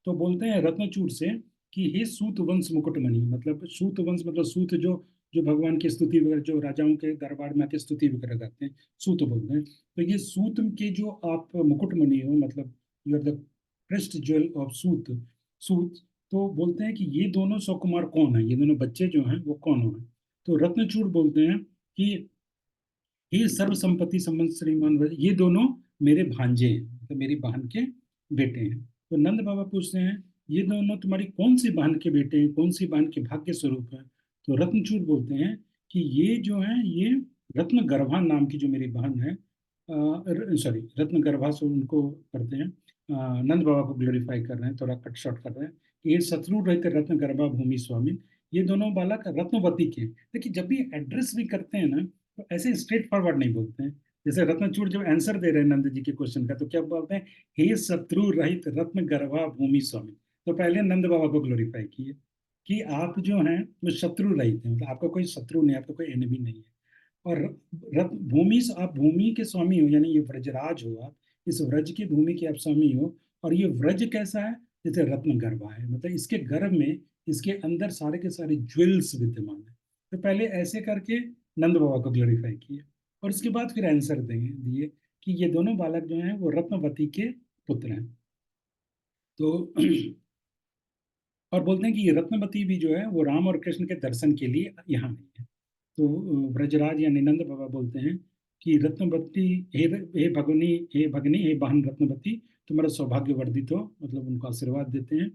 S1: तो बोलते हैं रत्नचूड़ से कि हे सूत वंश मुकुटमणि, मतलब सूत वंश मतलब सूत जो भगवान की स्तुति वगैरह, जो राजाओं के दरबार में आके स्तुति वगैरह गाते हैं, सूत बोलते हैं। तो ये सूत के जो आप मुकुटमणि हो, मतलब you are the precious jewel of सूत, सूत। तो बोलते हैं कि ये दोनों सकुमार कौन है, ये दोनों बच्चे जो हैं वो कौन है। तो रत्नचूड़ बोलते हैं कि ये सर्व संपत्ति संबंध श्रीमान ये दोनों मेरे भांजे हैं, मतलब मेरी बहन के बेटे हैं। तो नंद बाबा पूछते हैं ये दोनों तुम्हारी कौन सी बहन के बेटे हैं, कौन सी बहन के भाग्य स्वरूप है। तो रत्नचूड़ बोलते हैं कि ये जो है ये रत्न गर्भा नाम की जो मेरी बहन है, सॉरी रत्न गर्भा से उनको करते हैं, नंद बाबा को ग्लोरीफाई कर रहे हैं, थोड़ा कट शॉर्ट कर रहे हैं कि ये शत्रु रहित रत्न गर्भा भूमि स्वामी, ये दोनों बालक रत्नवती के। देखिए जब भी एड्रेस भी करते हैं ना, तो ऐसे स्ट्रेट फॉरवर्ड नहीं बोलते हैं। जैसे रत्नचूड़ जब आंसर दे रहे हैं नंद जी के क्वेश्चन का, तो क्या बोलते हैं, हे शत्रु रहित रत्न गर्भा भूमि स्वामी। तो पहले नंद बाबा को ग्लोरीफाई किए कि आप जो हैं वो शत्रु रहित हैं, मतलब आपका कोई शत्रु नहीं, आपका कोई एनिमी नहीं है। और रत्न भूमि से आप भूमि के स्वामी हो, यानी ये व्रजराज हो आप, इस व्रज की भूमि के आप स्वामी हो। और ये व्रज कैसा है, जैसे रत्न गर्भा है, मतलब इसके गर्भ में, इसके अंदर सारे के सारे ज्वेल्स विद्यमान है। तो पहले ऐसे करके नंद बाबा को ग्लोरीफाई किए, और उसके बाद फिर आंसर देंगे दिए कि ये दोनों बालक जो हैं वो रत्नवती के पुत्र हैं। तो और बोलते हैं कि ये रत्नवती भी जो है वो राम और कृष्ण के दर्शन के लिए यहाँ नहीं है। तो ब्रजराज या निनंद बाबा बोलते हैं कि रत्नवती, हे भगनी, हे भगनी, हे बहन रत्नवती, तुम्हारा सौभाग्य वर्धित हो, मतलब उनको आशीर्वाद देते हैं।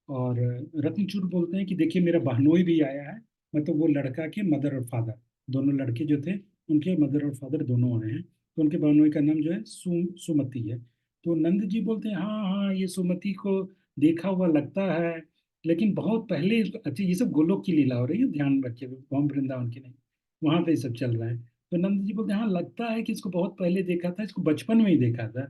S1: और रत्नचूड़ बोलते हैं कि देखिए मेरा बहनोई भी आया है, मतलब वो लड़का के मदर और फादर, दोनों लड़के जो थे उनके मदर और फादर दोनों आए हैं। तो उनके बहनोई का नाम जो है सुमति है। तो नंद जी बोलते हैं हाँ हाँ, ये सुमति को देखा हुआ लगता है, लेकिन बहुत पहले अच्छा, ये सब गोलोक की लीला हो रही है, ध्यान रखिए, वहाँ वृंदावन की नहीं, वहां पे ये सब चल रहा है। तो नंद जी बोलते हैं हाँ लगता है कि इसको बहुत पहले देखा था, इसको बचपन में ही देखा था,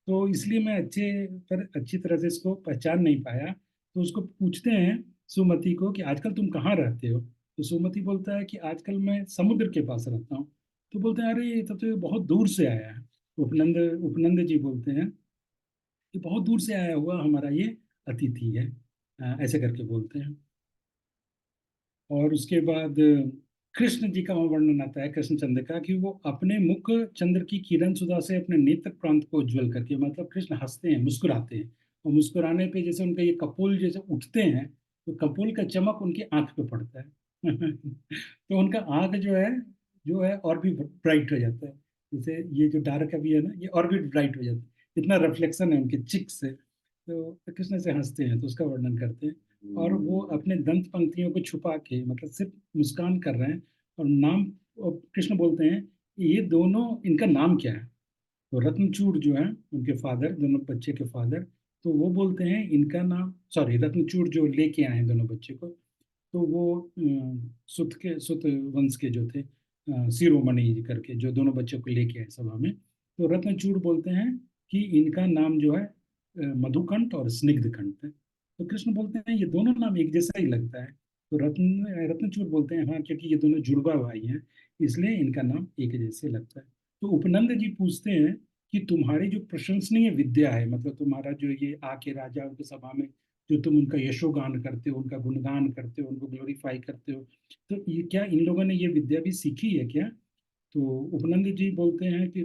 S1: तो इसलिए मैं अच्छी तरह से इसको पहचान नहीं पाया। तो उसको पूछते हैं सुमति को कि आजकल तुम कहाँ रहते हो। तो सुमति बोलता है कि आजकल मैं समुद्र के पास रहता हूँ। तो बोलते हैं अरे तब तो ये बहुत दूर से आया है। उपनंद उपनंद जी बोलते हैं कि बहुत दूर से आया हुआ हमारा ये अतिथि है, ऐसे करके बोलते हैं। और उसके बाद कृष्ण जी का वहाँ वर्णन आता है, कृष्णचंद्र का, कि वो अपने मुख चंद्र की किरण सुधा से अपने नेत्र प्रांत को उज्जवल करके, मतलब कृष्ण हंसते हैं, मुस्कुराते हैं, और मुस्कुराने पे जैसे उनका ये कपोल जैसे उठते हैं, तो कपोल का चमक उनकी आंख पे पड़ता है। तो उनका आंख जो है और भी ब्राइट हो जाता है, जैसे ये जो डार्क अभी है ना, ये और भी ब्राइट हो जाता है, इतना रिफ्लेक्शन है उनके चिक से। तो कृष्ण से हंसते हैं, तो उसका वर्णन करते हैं। और वो अपने दंत पंक्तियों को छुपा के मतलब सिर्फ मुस्कान कर रहे हैं। और नाम, और कृष्ण बोलते हैं ये दोनों, इनका नाम क्या है? तो रत्नचूड़ जो है उनके फादर, दोनों बच्चे के फादर, तो वो बोलते हैं इनका नाम, सॉरी, रत्नचूड़ जो लेके आए हैं दोनों बच्चे को, तो वो सुत वंश के जो थे, शिरोमणि करके जो दोनों बच्चों को लेके आए सभा में, तो रत्नचूड़ बोलते हैं कि इनका नाम जो है मधुकंठ और स्निग्धकंठ है। तो कृष्ण बोलते हैं ये दोनों नाम एक जैसा ही लगता है। तो रत्नचूड़ बोलते हैं हाँ, क्योंकि ये दोनों जुड़वा भाई हैं, इसलिए इनका नाम एक जैसे लगता है। तो उपनंद जी पूछते हैं कि तुम्हारी जो प्रशंसनीय विद्या है, मतलब तुम्हारा जो ये आके राजाओं की सभा में जो तुम उनका यशोगान करते हो, उनका गुणगान करते हो, उनको ग्लोरीफाई करते हो, तो ये क्या इन लोगों ने ये विद्या भी सीखी है क्या? तो उपनंद जी बोलते हैं कि,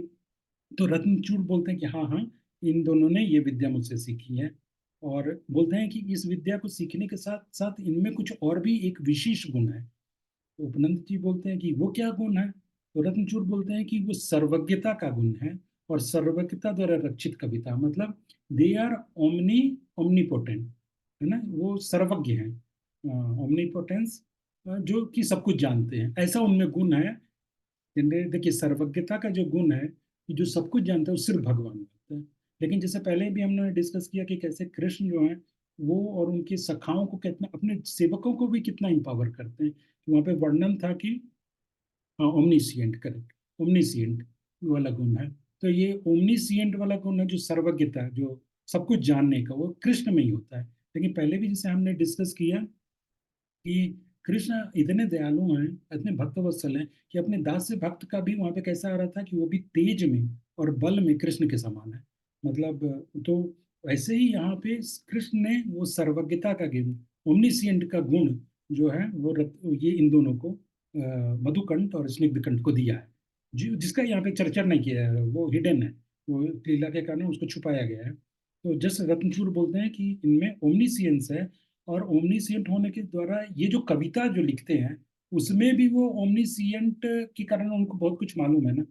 S1: तो रत्नचूड़ बोलते हैं कि हाँ हाँ, इन दोनों ने ये विद्या मुझसे सीखी है। और बोलते हैं कि इस विद्या को सीखने के साथ साथ इनमें कुछ और भी एक विशेष गुण है। तो उपनंद जी बोलते हैं कि वो क्या गुण है? तो रत्नचूड़ बोलते हैं कि वो सर्वज्ञता का गुण है। और सर्वज्ञता द्वारा रक्षित कविता, मतलब दे आर ओमनी ओमनीपोटेंट, है ना, वो सर्वज्ञ हैं। ओमनीपोटेंस, जो कि सब कुछ जानते हैं, ऐसा उनमें गुण है। देखिए, सर्वज्ञता का जो गुण है कि जो सब कुछ जानता है वो सिर्फ भगवान जानता है। लेकिन जैसे पहले भी हमने डिस्कस किया कि कैसे कृष्ण जो है वो और उनकी सखाओं को कितना, अपने सेवकों को भी कितना इंपावर करते हैं। वहां पे वर्णन था कि ओमनीसिएंट, करेक्ट, ओमनीसिएंट वाला गुण है। तो ये ओमनीसिएंट वाला गुण है, जो सर्वज्ञता, जो सब कुछ जानने का, वो कृष्ण में ही होता है। लेकिन पहले भी जैसे हमने डिस्कस किया कि कृष्ण इतने दयालु हैं, इतने भक्तवत्सल हैं कि अपने दास से भक्त का भी वहां पे कैसा आ रहा था कि वो भी तेज में और बल में कृष्ण के समान है। मतलब तो वैसे ही यहाँ पे कृष्ण ने वो सर्वज्ञता का गुण, ओमनिसिएंट का गुण जो है वो ये इन दोनों को, मधुकंठ और स्निग्धकंठ को दिया है। जिसका यहाँ पे चर्चा नहीं किया है, वो हिडन है, वो लीला के कारण उसको छुपाया गया है। तो जस्ट रत्नचूड़ बोलते हैं कि इनमें ओमनिसियंस है। और ओमनीसिएंट होने के द्वारा ये जो कविता जो लिखते हैं, उसमें भी वो ओमनीसिएंट के कारण उनको बहुत कुछ मालूम है ना,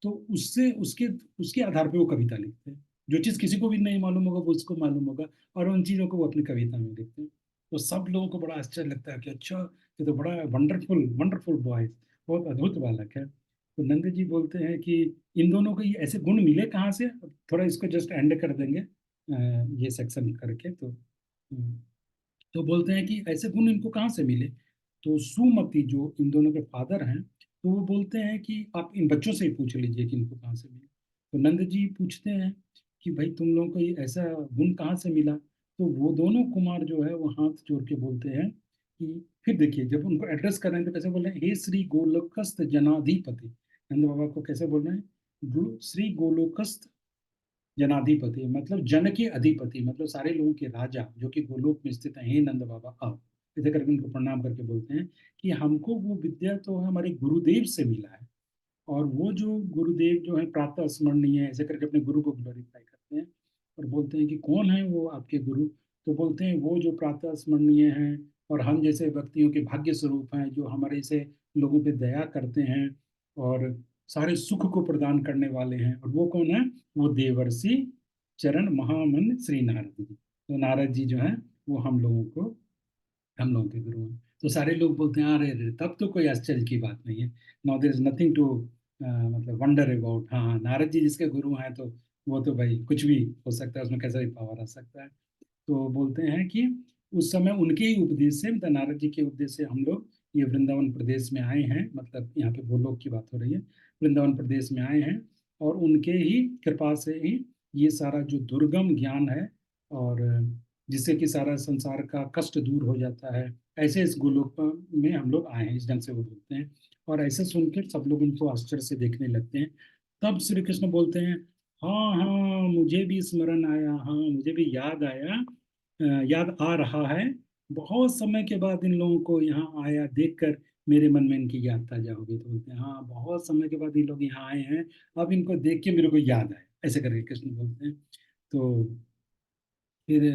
S1: तो उससे उसके उसके आधार पे वो कविता लिखते हैं। जो चीज किसी को भी नहीं मालूम होगा वो उसको मालूम होगा, और उन चीजों को वो अपनी कविता में लिखते हैं। तो सब लोगों को बड़ा आश्चर्य लगता है कि अच्छा, ये तो बड़ा वंडरफुल वंडरफुल बॉय, बहुत अद्भुत बालक है। तो नंद जी बोलते हैं कि इन दोनों को ये ऐसे गुण मिले कहाँ से? थोड़ा इसको जस्ट एंड कर देंगे ये सेक्शन करके। तो बोलते हैं कि ऐसे गुण इनको कहाँ से मिले? तो सुमति जो इन दोनों के फादर हैं, तो वो बोलते हैं कि आप इन बच्चों से ही पूछ लीजिए कि इनको कहाँ से मिले। तो नंद जी पूछते हैं कि भाई तुम लोगों को ये ऐसा गुण कहाँ से मिला? तो वो दोनों कुमार जो है वो हाथ जोड़ के बोलते हैं कि, फिर देखिए जब उनको एड्रेस कर रहे हैं तो कैसे बोल रहे हैं, हे श्री गोलोकस्त जनाधिपति। नंद बाबा को कैसे बोल रहे हैं? श्री गोलोकस्त जनाधिपति, मतलब जन के अधिपति, मतलब सारे लोगों के राजा जो कि गोलोक में स्थित है, हे नंद बाबा आओ। ऐसे करके उनको प्रणाम करके बोलते हैं कि हमको वो विद्या तो हमारे गुरुदेव से मिला है। और वो जो गुरुदेव जो है प्रातः स्मरणीय है, ऐसे करके अपने गुरु को ग्लोरीफाई करते हैं। और बोलते हैं कि कौन है वो आपके गुरु? तो बोलते हैं वो जो प्रातः स्मरणीय हैं और हम जैसे व्यक्तियों के भाग्य स्वरूप हैं, जो हमारे से लोगों पे दया करते हैं और सारे सुख को प्रदान करने वाले हैं। और वो कौन है? वो देवर्षि चरण महामन श्री नारद जी। तो नारद जी जो है वो हम लोगों के गुरु हैं। तो सारे लोग बोलते हैं अरे अरे, तब तो कोई आश्चर्य की बात नहीं है। Now there is nothing to मतलब वंडर अबाउट। हाँ हाँ, नारद जी जिसके गुरु हैं तो वो तो भाई कुछ भी हो सकता है, उसमें कैसा भी पावर आ सकता है। तो बोलते हैं कि उस समय उनके ही उपदेश से, मतलब नारद जी के उपदेश से हम लोग ये वृंदावन प्रदेश में आए हैं, मतलब यहाँ पे गोलोक की बात हो रही है, वृंदावन प्रदेश में आए हैं। और उनके ही कृपा से ही ये सारा जो दुर्गम ज्ञान है, और जिससे कि सारा संसार का कष्ट दूर हो जाता है, ऐसे इस गोलोक में हम लोग आए हैं, इस ढंग से वो बोलते हैं। और ऐसे सुनकर सब लोग उनको आश्चर्य से देखने लगते हैं। तब श्री कृष्ण बोलते हैं, हाँ हाँ, मुझे भी स्मरण आया, हाँ मुझे भी याद आया, याद आ रहा है। बहुत समय के बाद इन लोगों को यहाँ आया देखकर मेरे मन में इनकी याद ताजा हो गई। तो बोलते हैं हाँ, बहुत समय के बाद ये लोग यहाँ आए हैं, अब इनको देख के मेरे को याद आया, ऐसे करके कृष्ण बोलते हैं। तो फिर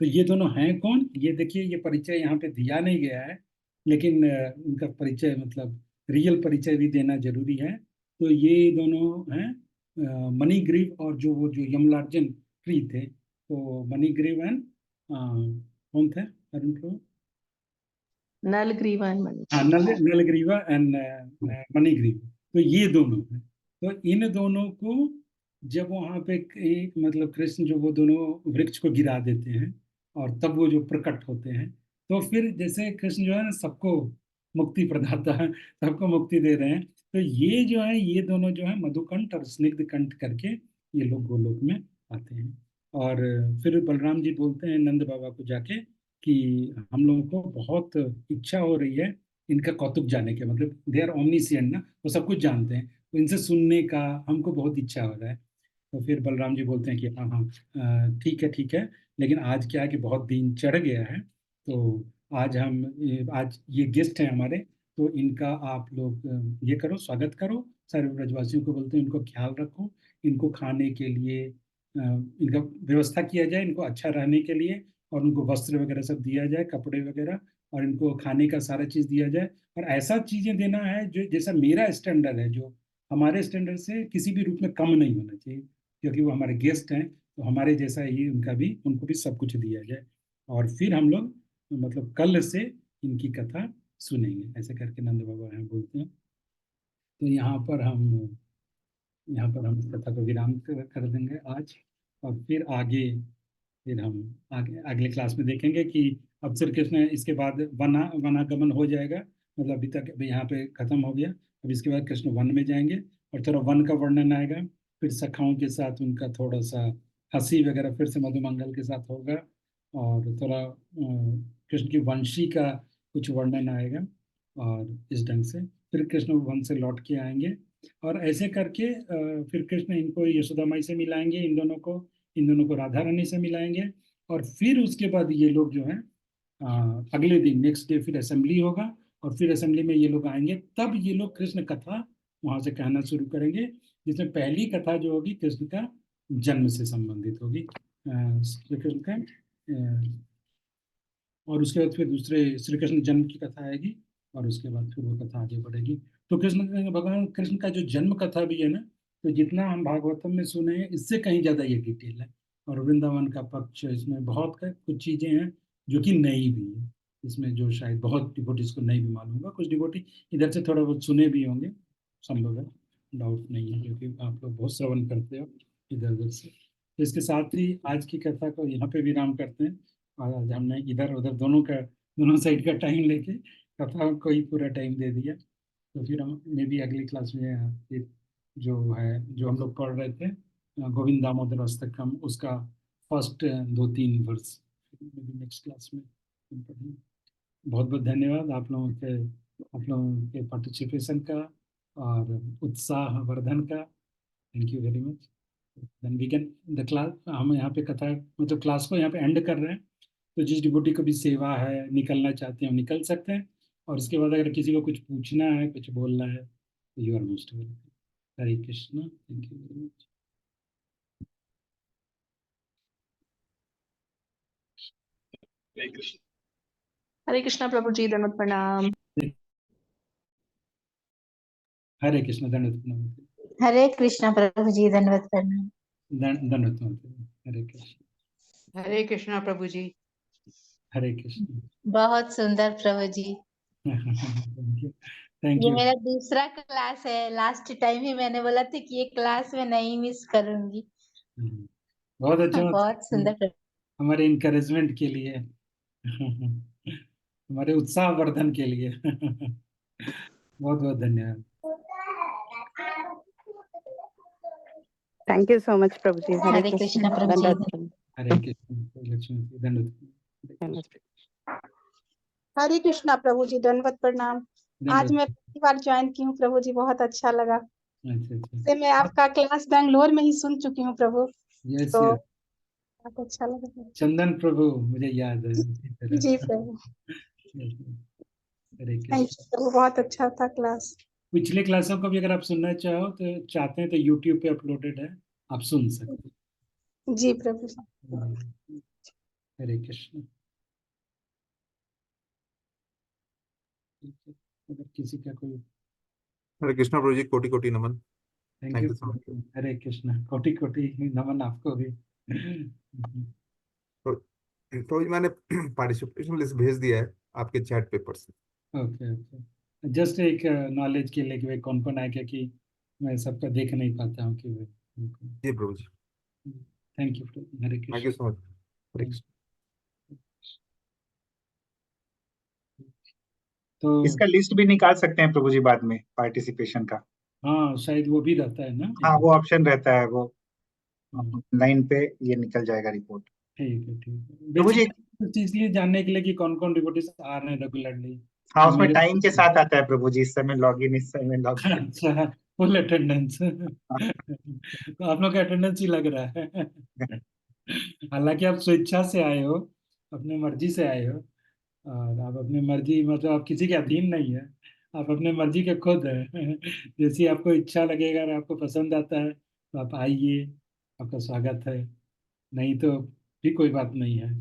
S1: तो ये दोनों हैं कौन? ये देखिए, ये परिचय यहाँ पे दिया नहीं गया है, लेकिन उनका परिचय, मतलब रियल परिचय भी देना जरूरी है। तो ये दोनों हैं मणिग्रीव और जो वो जो यमलार्जुन प्री थे, तो मणिग्रीव एंड कौन थे अरुण प्रभु?
S2: नलग्रीवा मणि।
S1: हाँ, नलग्रीवा एंड मणिग्रीवा। तो ये दोनों हैं। तो इन दोनों को जब वहां पे एक मतलब कृष्ण जो वो दोनों वृक्ष को गिरा देते हैं और तब वो जो प्रकट होते हैं, तो फिर जैसे कृष्ण जो है ना सबको मुक्ति प्रदाता है, सबको मुक्ति दे रहे हैं। तो ये जो है ये दोनों जो है मधुकंठ और स्निग्ध कंठ करके ये लोग गोलोक में आते हैं। और फिर बलराम जी बोलते हैं नंद बाबा को जाके कि हम लोगों को बहुत इच्छा हो रही है इनका कौतुक जानने के, मतलब दे आर ओमनीसिएंट ना, वो सब कुछ जानते हैं, तो इनसे सुनने का हमको बहुत इच्छा हो रहा है। तो फिर बलराम जी बोलते हैं कि हाँ हाँ ठीक है ठीक है, लेकिन आज क्या है कि बहुत दिन चढ़ गया है, तो आज ये गेस्ट हैं हमारे, तो इनका आप लोग ये करो, स्वागत करो, सारे ब्रजवासियों को बोलते हैं इनको ख्याल रखो, इनको खाने के लिए इनका व्यवस्था किया जाए, इनको अच्छा रहने के लिए, और उनको वस्त्र वगैरह सब दिया जाए, कपड़े वगैरह, और इनको खाने का सारा चीज दिया जाए। और ऐसा चीजें देना है जो जैसा मेरा स्टैंडर्ड है, जो हमारे स्टैंडर्ड से किसी भी रूप में कम नहीं होना चाहिए, क्योंकि वो हमारे गेस्ट हैं, तो हमारे जैसा ही उनको भी सब कुछ दिया जाए। और फिर हम लोग मतलब कल से इनकी कथा सुनेंगे, ऐसे करके नंद बाबा हैं बोलते हैं। तो यहाँ पर हम इस कथा को विराम कर देंगे आज, और फिर हम आगे अगले क्लास में देखेंगे कि अब श्री कृष्ण इसके बाद वनागमन हो जाएगा, मतलब अभी यहाँ पे खत्म हो गया, अब इसके बाद कृष्ण वन में जाएंगे और थोड़ा वन का वर्णन आएगा, फिर सखाओं के साथ उनका थोड़ा सा हंसी वगैरह फिर से मधुमंगल के साथ होगा, और थोड़ा कृष्ण की वंशी का कुछ वर्णन आएगा, और इस ढंग से फिर कृष्ण वन से लौट के आएंगे। और ऐसे करके फिर कृष्ण इनको यशोदा माई से मिलाएंगे, इन दोनों को राधा रानी से मिलाएंगे, और फिर उसके बाद ये लोग जो है अगले दिन नेक्स्ट डे फिर असेंबली होगा, और फिर असेंबली में ये लोग आएंगे, तब ये लोग कृष्ण कथा वहां से कहना शुरू करेंगे, जिसमें पहली कथा जो होगी कृष्ण का जन्म से संबंधित होगी, श्री कृष्ण का और उसके बाद फिर दूसरे श्री कृष्ण जन्म की कथा आएगी, और उसके बाद फिर वो कथा आगे बढ़ेगी। तो भगवान कृष्ण का जो जन्म कथा भी है ना, तो जितना हम भागवतम में सुने हैं इससे कहीं ज्यादा ये डिटेल है, और वृंदावन का पक्ष इसमें बहुत कुछ चीजें हैं जो कि नई भी है इसमें, जो शायद बहुत डिवोटीज को नहीं भी मालूम होगा, कुछ डिवोटी इधर से थोड़ा बहुत सुने भी होंगे, संभव है, डाउट नहीं है, क्योंकि आप लोग बहुत श्रवण करते हो इधर उधर से। तो इसके साथ ही आज की कथा को यहाँ पे विराम करते हैं, और आज हमने इधर उधर दोनों साइड का टाइम लेके कथा को ही पूरा टाइम दे दिया। तो फिर हम मे भी अगली क्लास में ये जो है जो हम लोग पढ़ रहे थे गोविंद दामोदर अष्टकम, उसका फर्स्ट 2-3 वर्स नेक्स्ट क्लास में हम पढ़ेंगे। बहुत बहुत धन्यवाद आप लोगों के पार्टिसिपेशन का और उत्साह वर्धन का। Thank you very much. Then we can the class, हम यहाँ पे कथा मतलब क्लास को यहाँ पे एंड कर रहे हैं। तो जिस डिवोटी को भी सेवा है, निकलना चाहते हैं, निकल सकते हैं, और उसके बाद अगर किसी को कुछ पूछना है, कुछ बोलना है, तो you are most welcome. Hare Krishna, thank you very much.
S4: Hare Krishna प्रभु जी, दंडवत प्रणाम।
S1: हरे कृष्ण, दंडवत प्रणाम।
S5: हरे कृष्णा प्रभु जी, दंडवत प्रणाम।
S1: दंडवत प्रणाम। हरे कृष्ण।
S2: हरे कृष्णा प्रभु जी।
S1: हरे कृष्ण।
S5: बहुत सुंदर प्रभु जी।
S1: थैंक यू, थैंक
S5: ये
S1: यू।
S5: मेरा दूसरा क्लास है, लास्ट टाइम ही मैंने बोला था कि ये क्लास में नहीं मिस करूंगी।
S1: बहुत अच्छा,
S5: बहुत सुंदर प्रभु।
S1: हमारे इनकरेजमेंट के लिए, हमारे उत्साह वर्धन के लिए। बहुत बहुत धन्यवाद।
S4: थैंक यू सो मच प्रभु जी। हरे
S5: हरे कृष्णा
S4: कृष्ण,
S5: प्रभु जी।
S4: दंडवत प्रणाम।
S1: हरे कृष्ण, लक्ष्मी जी, धन्यवाद।
S4: धन्यवाद।
S6: हरे कृष्णा प्रभु जी, दंडवत प्रणाम। आज मैं पहली बार ज्वाइन की हूँ प्रभु जी, बहुत अच्छा लगा।
S1: अच्छा।
S6: से मैं आपका क्लास बैंगलोर में ही सुन चुकी हूँ प्रभु,
S1: यस
S6: तो
S1: यस,
S6: बहुत अच्छा लगा।
S1: चंदन प्रभु मुझे याद है उसी तरह।
S6: जी प्रभु,
S1: हरे
S6: थैंक
S1: कृष्ण।
S6: यू प्रभु, बहुत अच्छा था क्लास।
S1: पिछले क्लासों को भी अगर आप सुनना चाहते हैं तो यूट्यूब पे अपलोडेड है, आप सुन सकते
S6: जी प्रभु।
S1: हैं। हरे कृष्ण। अगर किसी का कोई,
S3: हरे कृष्णा प्रभु जी, कोटि कोटि नमन।
S1: Thank
S3: thank
S1: you.
S3: You so much.
S1: Hare Krishna, कोटि कोटि नमन आपको भी।
S3: तो प्रभु जी मैंने पार्टिसिपेशन लिस्ट भेज दिया है आपके चैट पेपर से।
S1: ओके ओके, जस्ट एक नॉलेज के लिए कि भाई कौन कौन आएगा, कि मैं सबका देख नहीं पाता हूँ कि भाई।
S3: जी प्रभु जी,
S1: thank you, Hare
S3: thank you
S1: Krishna.
S3: So much. Hare Krishna.
S1: तो
S7: इसका लिस्ट भी निकाल सकते हैं प्रभु जी बाद में, पार्टिसिपेशन का।
S1: हाँ, शायद वो भी रहता है ना।
S7: हाँ, वो ऑप्शन रहता है, वो
S1: हम्म,
S7: लाइन पे ये निकल जाएगा रिपोर्ट।
S1: ठीक है ठीक है।
S7: प्रभु जी,
S1: बेसिकली इसलिए जानने के लिए कि कौन कौन डिवोटीज आ रहे हैं रेगुलरली।
S7: हाँ,
S1: तो
S7: उसमें
S1: मेरे
S7: टाइम के साथ आता है प्रभु जी, इस समय लॉग इन, इस समय लॉग इन।
S1: अच्छा, फुल अटेंडेंस। तो आप लोग का अटेंडेंस ही लग रहा है। हालांकि आप स्वेच्छा से आए हो, अपने मर्जी से आए हो, और आप अपनी मर्जी, मतलब आप किसी के अधीन नहीं है, आप अपने मर्जी के खुद है। जैसी आपको इच्छा लगेगा और आपको पसंद आता है तो आप आइए, आपका स्वागत है। नहीं तो भी कोई बात नहीं है,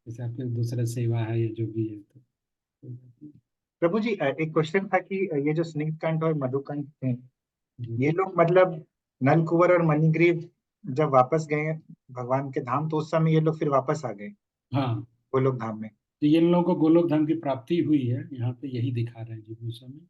S1: जैसे आपकी दूसरा सेवा है या जो भी है, तो कोई बात नहीं।
S7: प्रभु जी, एक क्वेश्चन था कि ये जो स्निग्ध कंठ और मधुकंठ थे,
S1: जी।
S7: ये लोग मतलब नल कुंवर और मणिग्रीव जब वापस गए भगवान के धाम, तो उस समय ये लोग फिर वापस आ गए
S1: हाँ,
S7: गोलोक धाम में।
S1: तो ये इन लोगों को गोलोक धाम की प्राप्ति हुई है, यहाँ पे यही दिखा रहे हैं जी उस समय।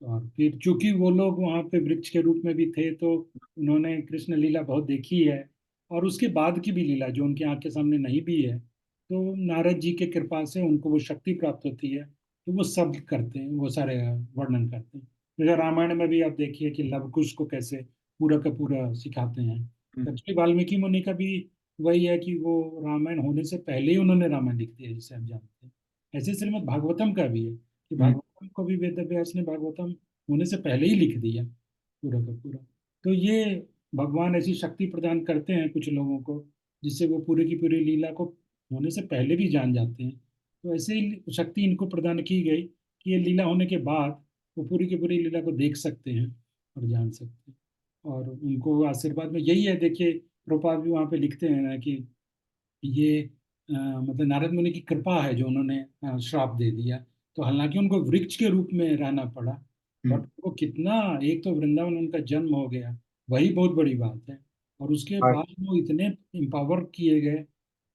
S1: और फिर चूंकि वो लोग वहाँ पे वृक्ष के रूप में भी थे, तो उन्होंने कृष्ण लीला बहुत देखी है, और उसके बाद की भी लीला जो उनकी आंख के सामने नहीं भी है, तो नारद जी के कृपा से उनको वो शक्ति प्राप्त होती है, तो वो सब करते हैं, वो सारे वर्णन करते हैं। जैसे रामायण में भी आप देखिए कि लव कुश को कैसे पूरा का पूरा सिखाते हैं। एक्चुअली वाल्मीकि मुनि का भी वही है कि वो रामायण होने से पहले ही उन्होंने रामायण लिख दिया, जिसे हम जानते हैं। ऐसे श्रीमद् भागवतम का भी है कि भागवतम को भी वेद व्यास ने भागवतम होने से पहले ही लिख दिया पूरा का पूरा। तो ये भगवान ऐसी शक्ति प्रदान करते हैं कुछ लोगों को, जिससे वो पूरी की पूरी लीला को होने से पहले भी जान जाते हैं। तो ऐसे ही शक्ति इनको प्रदान की गई कि ये लीला होने के बाद वो पूरी की पूरी लीला को देख सकते हैं और जान सकते हैं। और उनको आशीर्वाद में यही है, देखिए प्रभुपाद भी वहाँ पे लिखते हैं ना कि ये मतलब नारद मुनि की कृपा है जो उन्होंने श्राप दे दिया। तो हालांकि उनको वृक्ष के रूप में रहना पड़ा, बट वो कितना, एक तो वृंदावन में उनका जन्म हो गया, वही बहुत बड़ी बात है। और उसके
S7: और
S1: बाद वो इतने एम्पावर किए गए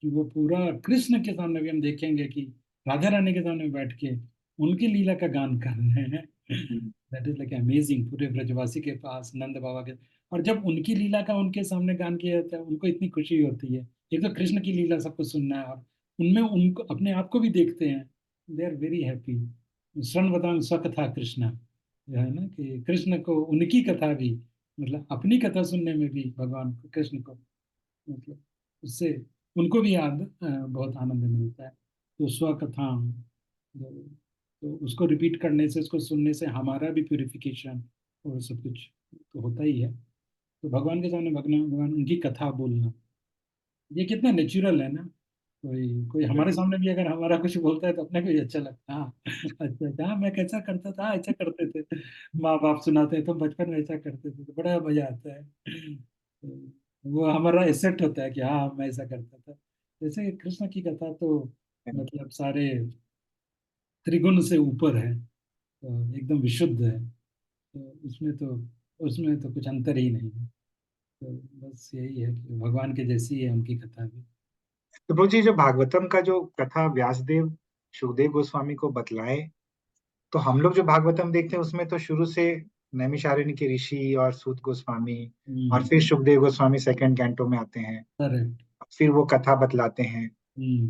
S1: कि वो पूरा कृष्ण के सामने भी हम देखेंगे कि राधा रानी के सामने बैठ के उनकी लीला का गान कर रहे हैं। दैट इज लाइक अमेजिंग, पूरे ब्रजवासी के पास नंद बाबा के। और जब उनकी लीला का उनके सामने गान किया जाता है, उनको इतनी खुशी होती है। एक तो कृष्ण की लीला सबको सुनना है, और उनमें उनको अपने आप को भी देखते हैं, दे आर वेरी हैप्पी। श्रवण बताऊं स्वकथा कृष्णा, जो है ना कि कृष्ण को उनकी कथा भी, मतलब अपनी कथा सुनने में भी भगवान कृष्ण को, मतलब उससे उनको भी बहुत आनंद मिलता है। तो स्वकथा, तो उसको रिपीट करने से, उसको सुनने से हमारा भी प्यूरिफिकेशन और सब कुछ तो होता ही है। तो भगवान के सामने भगवान भगवान उनकी कथा बोलना, ये कितना नेचुरल है ना। कोई कोई हमारे सामने भी अगर हमारा कुछ बोलता है तो अपने को ही अच्छा लगता है। हाँ, अच्छा अच्छा, हाँ, मैं कैसा करता था, ऐसा करते थे, माँ बाप सुनाते हैं तो बचपन में ऐसा करते थे, तो बड़ा मजा आता है। तो वो हमारा एसेट होता है कि हाँ मैं ऐसा करता था। जैसे कृष्ण की कथा तो मतलब सारे त्रिगुण से ऊपर है, तो एकदम विशुद्ध है। तो उसमें तो कुछ अंतर ही नहीं है। तो बस यही है कि भगवान के जैसी है उनकी कथा भी।
S7: तो प्रभु जी, जो भागवतम का जो कथा व्यासदेव शुकदेव गोस्वामी को बतलाए, तो हम लोग जो भागवतम देखते हैं उसमें तो शुरू से नैमिषारण्य के ऋषि और सूत गोस्वामी, और फिर सुखदेव गोस्वामी सेकंड कैंटो में आते हैं,
S1: करेक्ट।
S7: फिर वो कथा बतलाते हैं।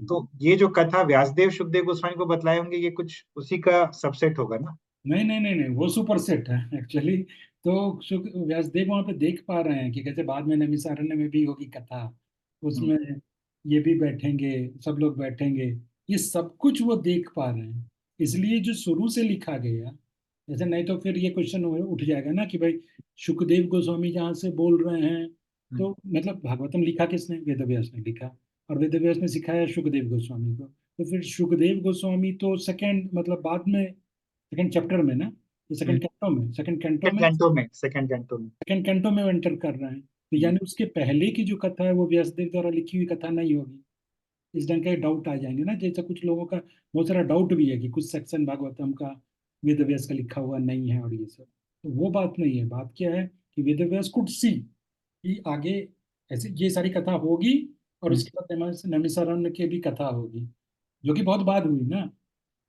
S7: तो ये जो कथा व्यासदेव शुकदेव गोस्वामी को बतलाए होंगे, ये कुछ उसी का सबसेट होगा ना?
S1: नहीं नहीं नहीं नहीं, वो सुपर सेट है एक्चुअली। तो व्यासदेव वहां पे देख पा रहे हैं कि कैसे बाद में नैमिषारण्य में भी होगी कथा, उसमें ये भी बैठेंगे, सब लोग बैठेंगे, ये सब कुछ वो देख पा रहे हैं। इसलिए जो शुरू से लिखा गया, जैसे नहीं तो फिर ये क्वेश्चन उठ जाएगा ना कि भाई सुखदेव गोस्वामी जहाँ से बोल रहे हैं, तो मतलब भागवतम लिखा किसने? वेद व्यास ने लिखा, और वेद व्यास ने सिखाया सुखदेव गोस्वामी को। तो फिर सुखदेव गोस्वामी तो सेकंड, मतलब बाद में सेकंड चैप्टर में ना, सेकंड कैंटो में,
S7: सेकंड कैंटो में
S1: सेकंड कैंटो में एंटर कर रहे हैं। तो यानी उसके पहले की जो कथा है वो व्यासदेव द्वारा लिखी हुई कथा नहीं होगी। इस ढंग के डाउट आ जाएंगे ना, जैसे कुछ लोगों का बहुत सारा डाउट भी है कि कुछ सेक्शन भागवतम का वेद व्यास का लिखा हुआ नहीं है और ये सब। तो वो बात नहीं है, बात क्या है कि वेद व्यास कुड सी कि आगे ऐसे ये सारी कथा होगी, और उसके बाद नैमिषारण्य की भी कथा होगी, जो कि बहुत बाद हुई ना,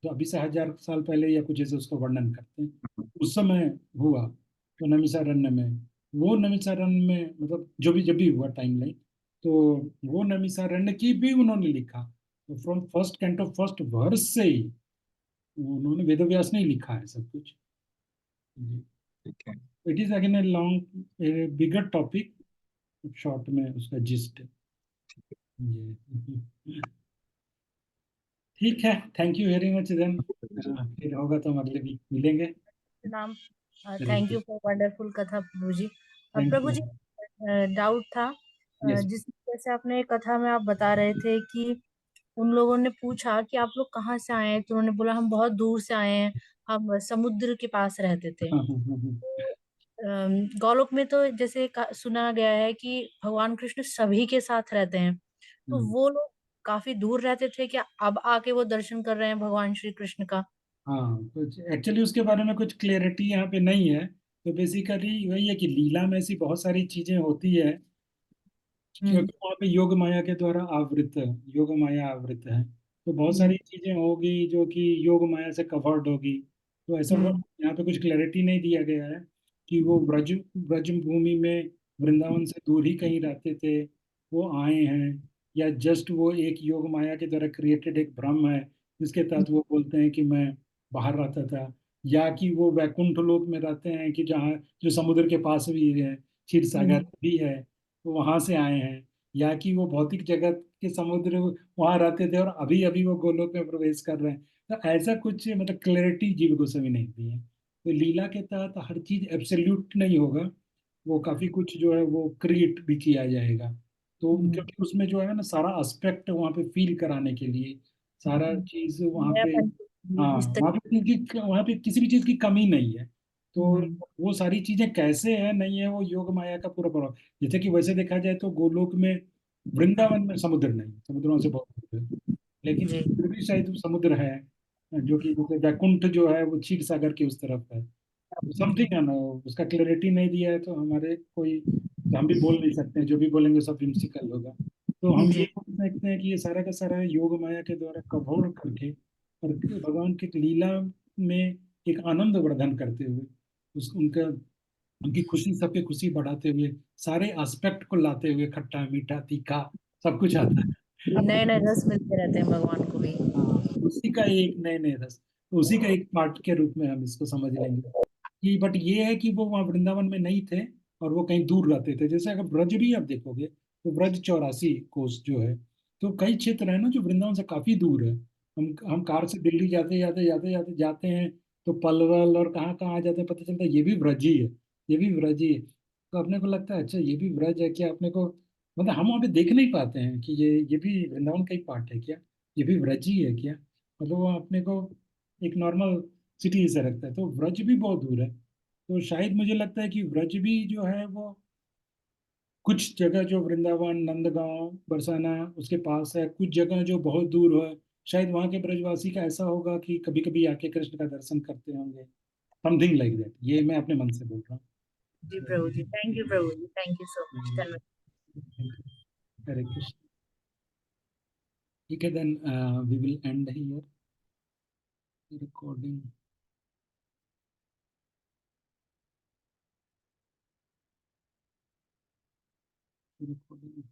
S1: तो अभी से 1000 साल पहले या कुछ ऐसे उसका वर्णन करते हैं, उस समय हुआ। तो नैमिषारण्य में, वो नैमिषारण्य में मतलब जो भी जब भी हुआ टाइम लाइन, तो वो नैमिषारण्य की भी उन्होंने लिखा। तो from first canto first verse से ही उन्होंने वेदव्यास ने ही लिखा है सब कुछ।
S7: ठीक है।
S1: It is again a long bigger topic, short में उसका जिस्ट ये। ठीक है, thank you very much then, फिर होगा तो हम अगले वीक मिलेंगे।
S8: प्रणाम।
S1: Hare
S8: thank you
S1: Krishna.
S8: For wonderful कथा प्रभु जी।
S1: थैंक
S8: प्रभु
S1: यू।
S8: जी, डाउट था,
S1: यस।
S8: जिस जैसे आपने कथा में आप बता रहे थे कि उन लोगों ने पूछा कि आप लोग कहाँ से आए हैं, तो उन्होंने बोला हम बहुत दूर से आए हैं, हम समुद्र के पास रहते थे।
S1: हाँ हाँ हाँ हाँ।
S8: गौलोक में तो जैसे सुना गया है कि भगवान कृष्ण सभी के साथ रहते हैं, तो वो लोग काफी दूर रहते थे क्या, अब आके वो दर्शन कर रहे हैं भगवान श्री कृष्ण का?
S1: हाँ, कुछ एक्चुअली उसके बारे में कुछ क्लैरिटी यहाँ पे नहीं है। तो बेसिकली वही है कि लीला में ऐसी बहुत सारी चीजें होती है,
S8: हम्म।
S1: क्योंकि वहाँ पे योग माया के द्वारा आवृत है, योग माया आवृत है। तो बहुत
S8: हम्म।
S1: सारी चीजें होगी जो कि योग माया से कवर्ड होगी। तो ऐसा
S8: हम्म।
S1: यहाँ पे कुछ क्लैरिटी नहीं दिया गया है कि वो ब्रज ब्रज भूमि में वृंदावन से दूर ही कहीं रहते थे, वो आए हैं, या जस्ट वो एक योग माया के द्वारा क्रिएटेड एक भ्रम है जिसके तहत वो बोलते हैं कि मैं बाहर रहता था, या कि वो वैकुंठ लोक में रहते हैं कि जहाँ जो समुद्र के पास भी है, क्षीर सागर
S8: हम्म।
S1: भी है, तो वहां से आए हैं, या कि वो भौतिक जगत के समुद्र वहां रहते थे और अभी अभी वो गोलोक में प्रवेश कर रहे हैं। तो ऐसा कुछ मतलब क्लैरिटी जीव गोस्वामी नहीं दी है। तो लीला के तहत हर चीज एब्सोल्यूट नहीं होगा, वो काफी कुछ जो है वो क्रिएट भी किया जाएगा। तो
S8: हम्म।
S1: क्योंकि उसमें जो है ना सारा एस्पेक्ट वहाँ पे फील कराने के लिए सारा चीज वहाँ पे,
S8: नयापन
S1: हाँ
S8: इस
S1: वहाँ पे क्योंकि वहाँ पे किसी भी चीज की कमी नहीं है। तो
S8: हम्म।
S1: वो सारी चीजें कैसे है नहीं है वो योग माया का पूरा प्रभाव। जैसे कि वैसे देखा जाए तो गोलोक में वृंदावन में समुद्र नहीं, समुद्रों से बहुत दूर है, लेकिन
S8: जी।
S1: फिर भी शायद समुद्र है, जो कि जैसे वैकुंठ जो है वो क्षीर सागर के उस तरफ है। समथिंग है ना, उसका क्लैरिटी नहीं दिया है, तो हमारे कोई, तो हम भी बोल नहीं सकते हैं, जो भी बोलेंगे सब विम्सिकल होगा। तो हम ये
S8: जी।
S1: बोल सकते हैं कि ये सारा का सारा योग माया के द्वारा कठोर करके और भगवान की लीला में एक आनंद वर्धन करते हुए उस उनका उनकी खुशी, सबकी खुशी बढ़ाते हुए सारे एस्पेक्ट को लाते हुए, खट्टा मीठा तीखा सब कुछ आता है।
S8: नए नए रस मिलते रहते हैं भगवान को भी।
S1: हाँ, उसी का एक नए नए रस, तो उसी का एक पार्ट के रूप में हम इसको समझ लेंगे कि, बट ये है कि वो वहाँ वृंदावन में नहीं थे और वो कहीं दूर रहते थे। जैसे अगर ब्रज भी आप देखोगे तो ब्रज 84 कोस जो है, तो कई क्षेत्र है ना जो वृंदावन से काफी दूर है। हम कार से दिल्ली जाते हैं, तो पलवल और कहाँ कहाँ आ जाते हैं, पता चलता है ये भी ब्रज ही है, ये भी ब्रज ही है। तो अपने को लगता है अच्छा ये भी ब्रज है क्या, अपने को मतलब हम वहाँ पे देख नहीं पाते हैं कि ये भी वृंदावन का ही पार्ट है क्या, ये भी ब्रज ही है क्या। मतलब वो अपने को एक नॉर्मल सिटी से रखता है, तो ब्रज भी बहुत दूर है। तो शायद मुझे लगता है कि ब्रज भी जो है वो कुछ जगह जो वृंदावन नंदगांव बरसाना उसके पास है, कुछ जगह जो बहुत दूर है, शायद वहाँ के ब्रजवासी का ऐसा होगा कि कभी कभी आके कृष्ण का दर्शन करते होंगे, समथिंग लाइक दैट। ये मैं अपने मन से बोल रहा
S8: जी प्रभु जी, थैंक यू प्रभु जी, थैंक यू सो मच,
S1: हूँ।
S8: धन्यवाद।
S1: हरे कृष्ण। ठीक है, then we will end here recording. Recording.